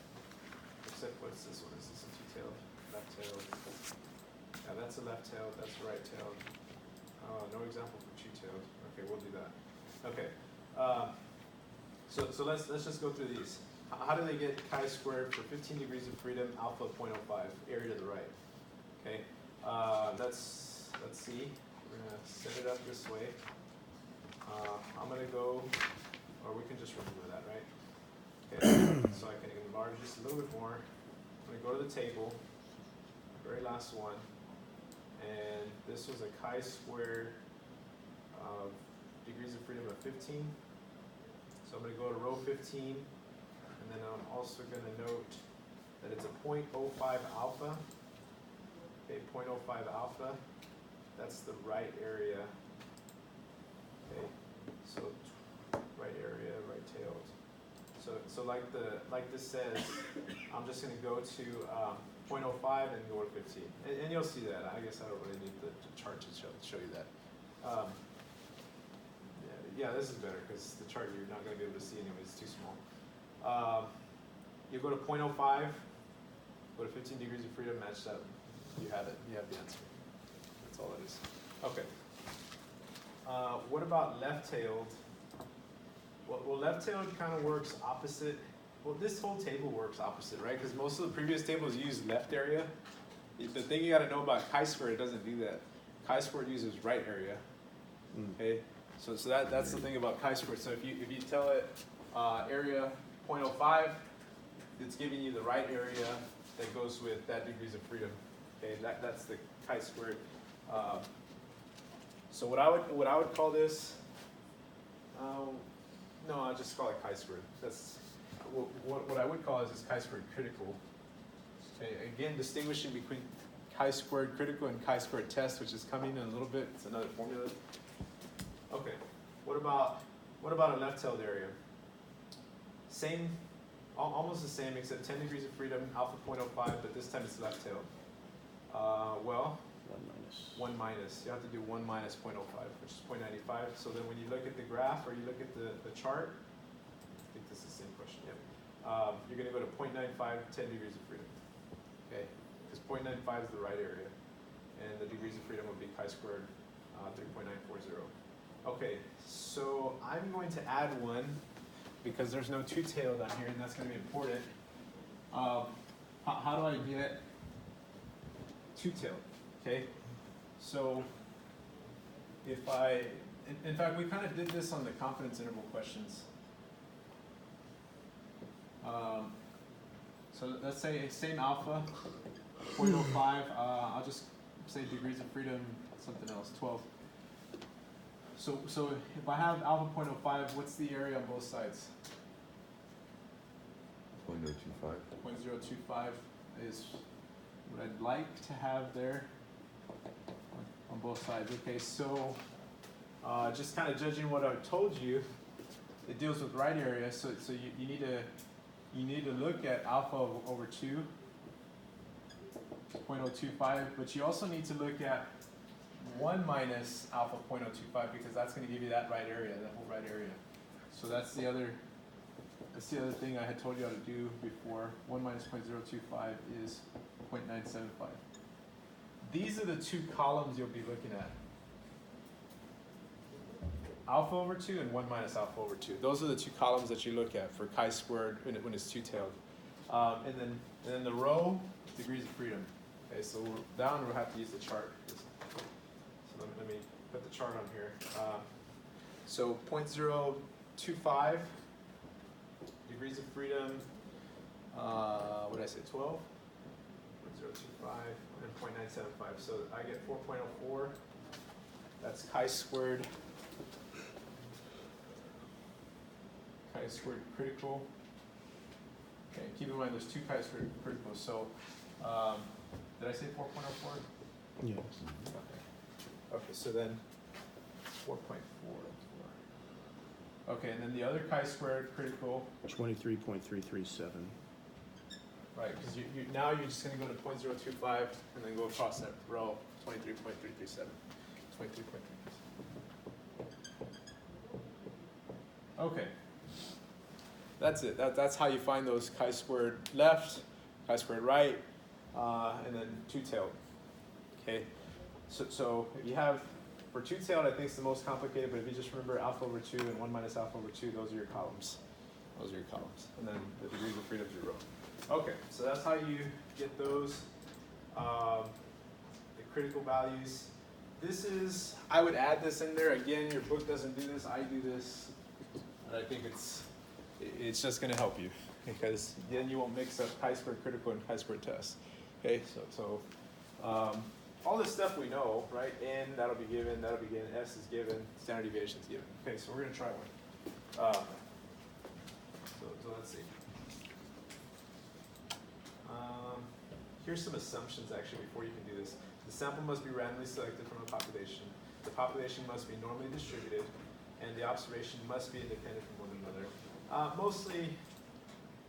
except what's this one? Is this a two-tailed, left-tailed? Yeah, that's a left-tailed, that's a right-tailed. No example for two-tailed. Okay, we'll do that. Okay, so let's just go through these. How do they get chi-squared for 15 degrees of freedom, alpha 0.05, area to the right? Okay, let's see. We're gonna set it up this way. I'm gonna go, or we can just remove that, right? Okay, so I can enlarge this a little bit more. I'm gonna go to the table, very last one, and this was a chi-squared of degrees of freedom of 15. So I'm gonna go to row 15, and then I'm also gonna note that it's a 0.05 alpha. Okay, 0.05 alpha. That's the right area. Okay, so right area, right-tailed. So like this says, I'm just going to go to 0.05 and go to 15, and you'll see that. I guess I don't really need the chart to show you that. Yeah, this is better because the chart you're not going to be able to see anyway. It's too small. You go to 0.05, go to 15 degrees of freedom, match that. You have it. You have the answer. That's all it is. Okay. What about left-tailed? Well, left-tailed kind of works opposite. Well, this whole table works opposite, right? Because most of the previous tables use left area. The thing you got to know about chi-squared, it doesn't do that. Chi-squared uses right area. Okay. So that's the thing about chi-squared. So if you tell it area 0.05, it's giving you the right area that goes with that degrees of freedom. Okay, that's the chi-squared. So what I would call this, no, I'll just call it chi-squared. That's what I would call is chi-squared critical. Okay, again, distinguishing between chi-squared critical and chi-squared test, which is coming in a little bit. It's another formula. Okay, what about a left-tailed area? Same, almost the same, except 10 degrees of freedom, alpha 0.05, but this time it's left-tailed. Well, 1 minus. You have to do 1 minus 0.05, which is 0.95. So then when you look at the graph or you look at the chart, I think this is the same question, yep. You're going to go to 0.95, 10 degrees of freedom. Okay, because 0.95 is the right area. And the degrees of freedom would be chi-squared 3.940. Okay, so I'm going to add one because there's no two-tailed on here, and that's going to be important. How do I get two-tailed? Okay, so if in fact, we kind of did this on the confidence interval questions. So let's say same alpha, 0.05, I'll just say degrees of freedom, something else, 12. So if I have alpha 0.05, what's the area on both sides? 0.025. 0.025 is what I'd like to have there on both sides. Okay, so just kind of judging what I've told you, it deals with right area. So you need to look at alpha over 2, 0.025, but you also need to look at 1 minus alpha 0.025 because that's going to give you that right area, that whole right area. So that's the other thing I had told you how to do before. 1 minus 0.025 is 0.975. These are the two columns you'll be looking at. Alpha over 2 and 1 minus alpha over 2. Those are the two columns that you look at for chi-squared when it's two-tailed. And then the row, degrees of freedom. Okay, so down we'll have to use the chart. So let me put the chart on here. So 0.025 degrees of freedom. What did I say? 12. 0.025 and 0.975. So I get 4.04. That's chi-squared. Chi-squared critical. Okay, keep in mind there's two chi-squared criticals. So, did I say 4.04? Yes. Okay, so then 4.4. Okay, and then the other chi-squared critical. 23.337. Right, because now you're just going to go to 0.025 and then go across that row, 23.337. 23.337. Okay. That's it. That's how you find those chi-squared left, chi-squared right, and then two-tailed. Okay. So if you have, for two-tailed, I think it's the most complicated, but if you just remember alpha over 2 and 1 minus alpha over 2, those are your columns. Those are your columns. And then the degrees of freedom is your row. Okay, so that's how you get those, the critical values. This is, I would add this in there. Again, your book doesn't do this, I do this. And I think it's just going to help you because then you won't mix up chi-squared critical and chi-squared test. Okay, so all this stuff we know, right? N, that'll be given, S is given, standard deviation is given. Okay, so we're going to try one. So let's see. Here's some assumptions actually before you can do this. The sample must be randomly selected from a population. The population must be normally distributed, and the observation must be independent from one another. Mostly,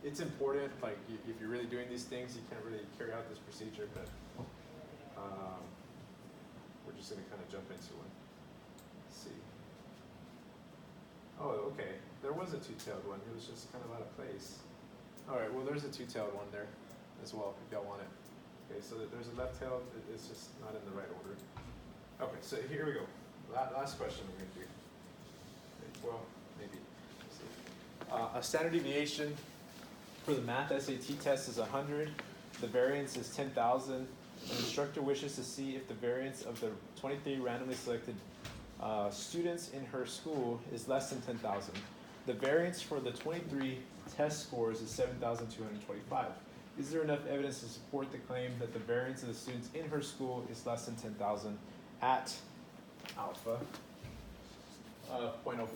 it's important, like if you're really doing these things, you can't really carry out this procedure, but we're just gonna kind of jump into one. Let's see. Oh, okay, there was a two-tailed one, it was just kind of out of place. All right, well there's a two-tailed one there as well, if y'all want it. Okay, so there's a left-tailed, it's just not in the right order. Okay, so here we go. Last question we're gonna do. Well, maybe. Let's see. A standard deviation for the math SAT test is 100. The variance is 10,000. An instructor wishes to see if the variance of the 23 randomly selected students in her school is less than 10,000. The variance for the 23 test scores is 7,225. Is there enough evidence to support the claim that the variance of the students in her school is less than 10,000 at alpha 0.05?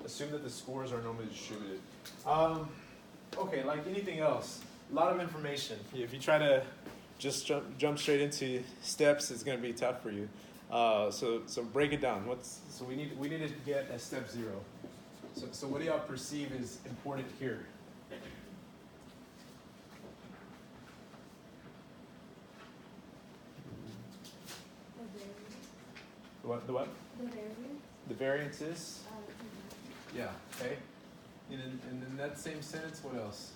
Assume that the scores are normally distributed. Okay, like anything else, a lot of information. If you try to just jump straight into steps, it's going to be tough for you. So break it down. So we need to get a step 0. So what do y'all perceive is important here? The what? The what? The variance. The variances. Uh, Yeah. Okay. And in that same sentence, what else?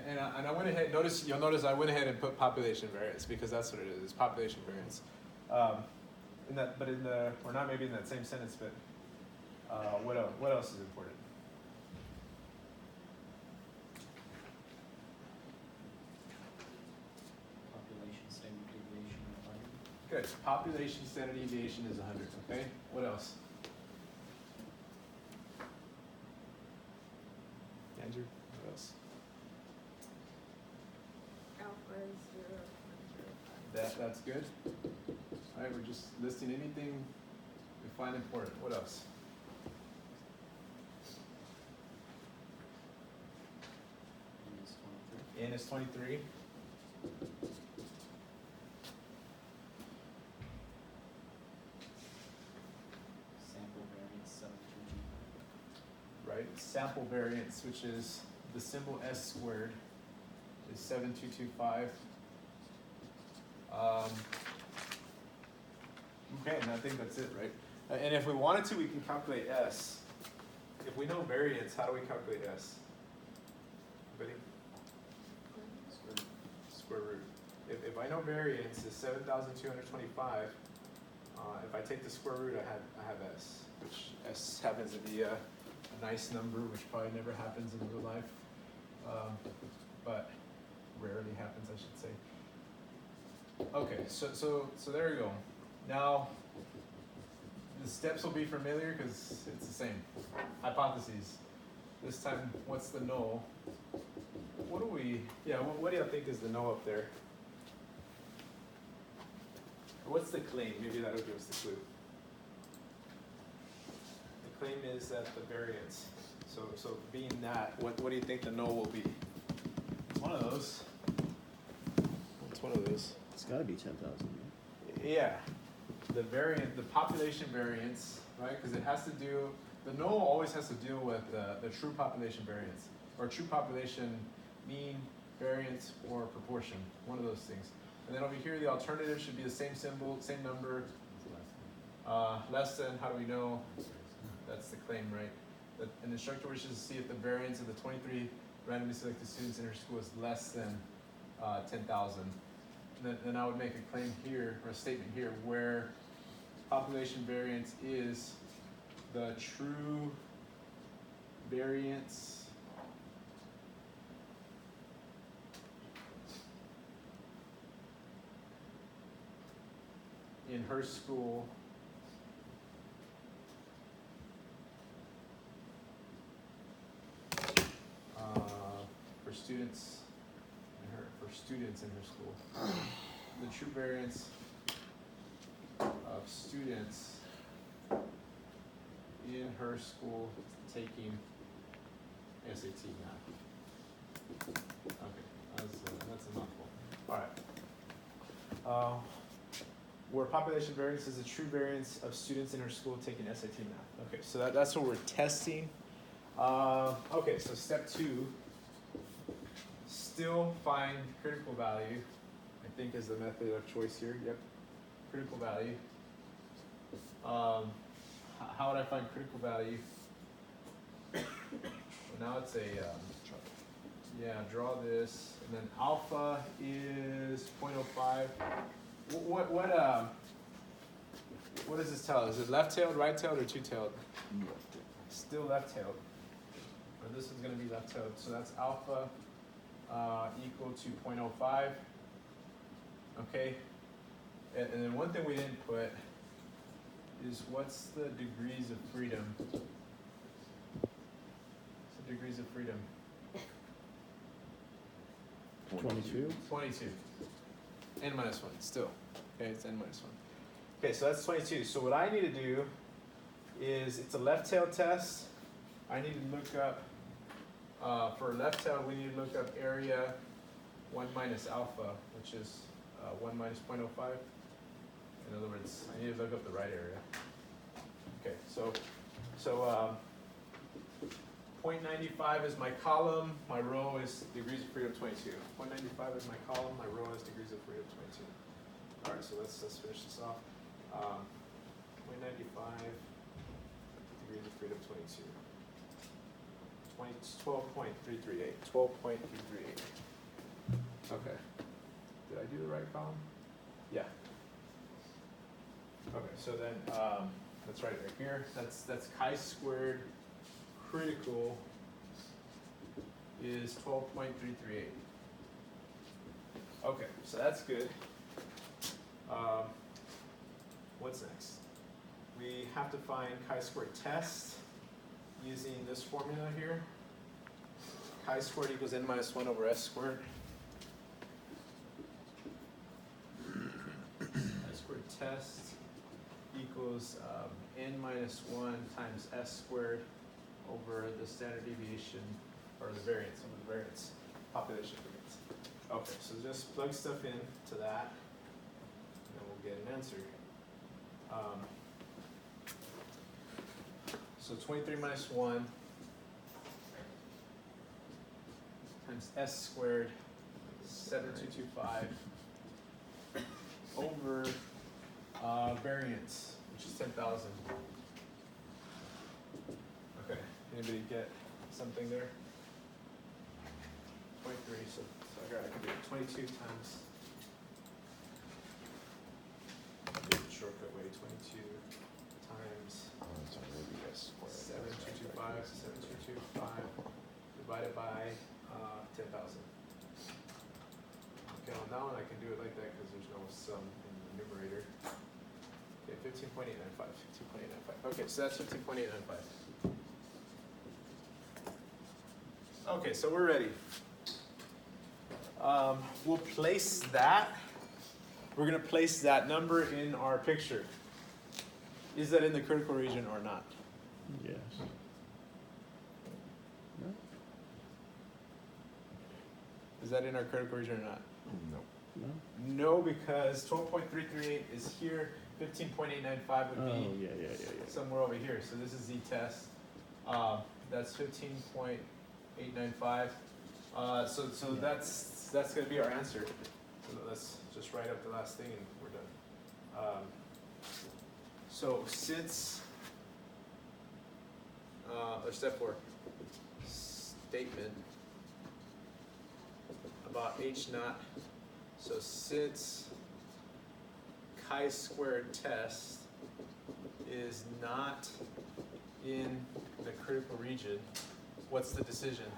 And I went ahead. You'll notice I went ahead and put population variance because that's what it is. It's population variance. Or not maybe in that same sentence, but what else? What else is important? Population standard deviation of 100. Good. Population standard deviation is 100. Okay. What else? Andrew. What else? alpha is 0.05. That's good. All right. We're just listing anything we find important. What else? N is 23. N is 23. Sample variance 722. Right? Sample variance, which is the symbol S squared, is 7225. Okay, and I think that's it, right? And if we wanted to, we can calculate S. If we know variance, how do we calculate S? Anybody? Square root. If I know variance is 7,225, if I take the square root, I have S, which S happens to be a nice number, which probably never happens in real life, but rarely happens, I should say. Okay, so there you go. Now, the steps will be familiar because it's the same. Hypotheses. This time, what's the null? What do y'all think is the null up there? What's the claim? Maybe that'll give us the clue. The claim is that the variance. So being that, what do you think the null will be? It's one of those. It's one of those. It's gotta be 10,000. Yeah, the population variance, right? Because it has to do, the null always has to deal with the true population variance, or true population mean, variance, or proportion, one of those things. And then over here, the alternative should be the same symbol, same number, less than, how do we know? That's the claim, right? That an instructor wishes to see if the variance of the 23 randomly selected students in her school is less than 10,000. Then I would make a claim here, or a statement here, where population variance is the true variance in her school for students in her school. The true variance of students in her school taking SAT math. Okay, that's a mouthful. All right. Where population variance is the true variance of students in her school taking SAT math. Okay, so that's what we're testing. Okay, so step 2. Still find critical value, I think is the method of choice here. Yep, critical value. How would I find critical value? Well, now it's draw this, and then alpha is 0.05. What does this tell us? Is it left-tailed, right-tailed, or two-tailed? Still left-tailed. Or this is going to be left-tailed, so that's alpha equal to 0.05. Okay, And then one thing we didn't put is what's the degrees of freedom? What's the degrees of freedom? 22? 22. N minus 1, still. Okay, it's n minus 1. Okay, so that's 22. So what I need to do is, it's a left tail test. I need to look up, for left tail, we need to look up area 1 minus alpha, which is 1 minus 0.05. In other words, I need to look up the right area. Okay, so 0.95 is my column, my row is degrees of freedom 22. 0.95 is my column, my row is degrees of freedom 22. All right, so let's finish this off. 0.95 degrees of freedom 22. 12.338. 12.338. Okay. Did I do the right column? Yeah. Okay, so then that's right here. That's chi-squared critical is 12.338. Okay, so that's good. What's next? We have to find chi-squared test using this formula here. Chi-squared equals n minus 1 over s squared. Chi-squared test equals n minus 1 times s squared over the standard deviation, or the variance, over the variance, population variance. Okay, so just plug stuff into that, and then we'll get an answer. So 23 minus 1 times s squared, 7225, over variance, which is 10,000. Okay, anybody get something there? 23, so I can do it 22 times, do it the shortcut way, 22 times Oh, it's already S squared. 7225, 7225 divided by 10,000. Okay, on that one I can do it like that because there's no sum in the numerator. Okay, 15.895, 15.895. Okay, so that's 15.895. Okay, so we're ready. We'll place that. We're gonna place that number in our picture. Is that in the critical region or not? Yes. No? Is that in our critical region or not? No. No? No, because 12.338 is here, 15.895 would be Yeah. somewhere over here. So this is the test. That's 15.895. So that's gonna be our answer. So let's just write up the last thing and we're done. So since step 4, statement about H naught. So since chi-squared test is not in the critical region, what's the decision?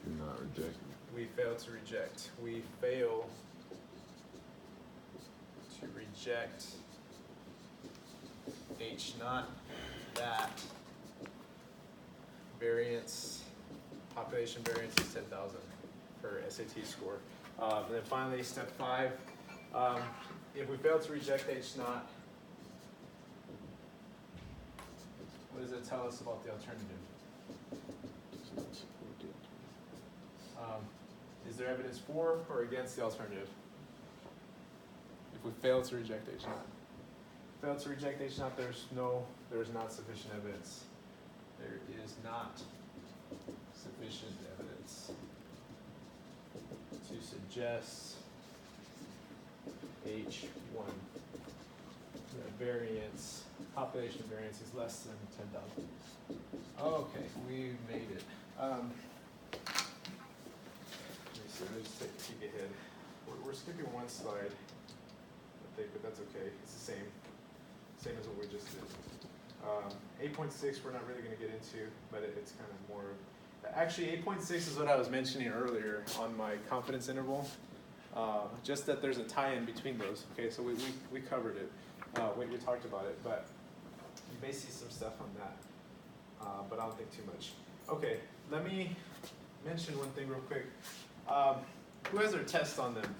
Do not reject. We fail to reject. We fail to reject H naught, that variance, population variance is 10,000 for SAT score. And then finally, step 5, if we fail to reject H naught, what does it tell us about the alternative? Is there evidence for or against the alternative? If we fail to reject H naught. Fail to reject H naught, there is not sufficient evidence. There is not sufficient evidence to suggest H1. The variance, population variance is less than 10,000. Okay, we made it. Let me just peek ahead. We're skipping one slide, I think, but that's okay. It's the same as what we just did. 8.6 we're not really going to get into, but it's kind of more. Actually, 8.6 is what I was mentioning earlier on my confidence interval. Just that there's a tie-in between those. Okay, so we covered it. We talked about it, but you may see some stuff on that, but I don't think too much. Okay, let me mention one thing real quick. Who has their test on them?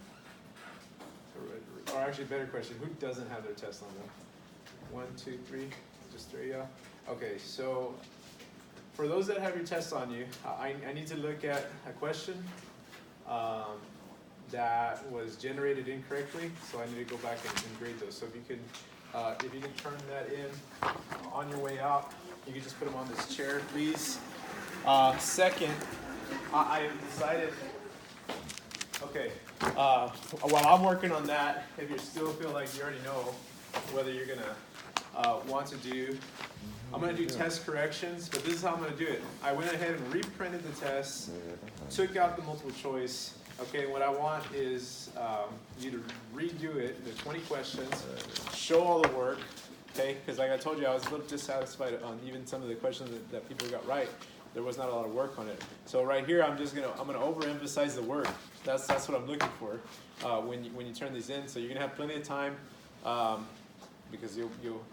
Or actually, better question, who doesn't have their test on them? 1, 2, 3, just 3, yeah? Okay, so for those that have your test on you, I need to look at a question that was generated incorrectly, so I need to go back and grade those. So if you can turn that in on your way out, you can just put them on this chair, please. Second, I have decided, okay, while I'm working on that, if you still feel like you already know whether you're gonna want to do, I'm gonna do test corrections, but this is how I'm gonna do it. I went ahead and reprinted the test, took out the multiple choice. Okay, what I want is you to redo it, the 20 questions, show all the work, okay? Because like I told you, I was a little dissatisfied on even some of the questions that people got right. There was not a lot of work on it. So right here, I'm gonna overemphasize the work. That's what I'm looking for when you turn these in. So you're gonna have plenty of time because you'll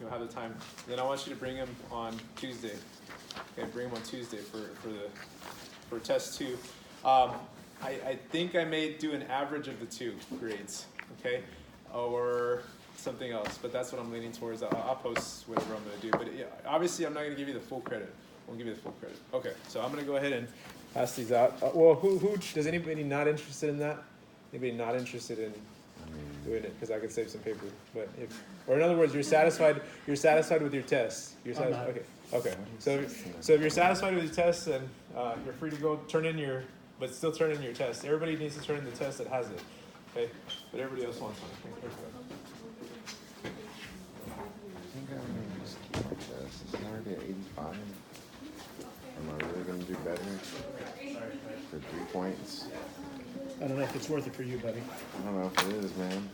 have the time. Then I want you to bring them on Tuesday. Okay, bring them on Tuesday for test 2. I think I may do an average of the 2 grades, okay, or something else. But that's what I'm leaning towards. I'll post whatever I'm gonna do. But yeah, obviously, I'm not gonna give you the full credit. Won't give you the full credit. Okay, so I'm gonna go ahead and pass these out. Well, who does anybody not interested in that? Anybody not interested in doing it? Because I could save some paper. But or in other words, you're satisfied. You're satisfied with your test. You're satisfied. Okay. Okay. So if you're satisfied with your test, then you're free to go turn in your, but still turn in your test. Everybody needs to turn in the test that has it. Okay. But everybody else wants one. Okay. I think I'm gonna just keep my test. It's already at 85. Am I really gonna do better for 3 points? I don't know if it's worth it for you, buddy. I don't know if it is, man.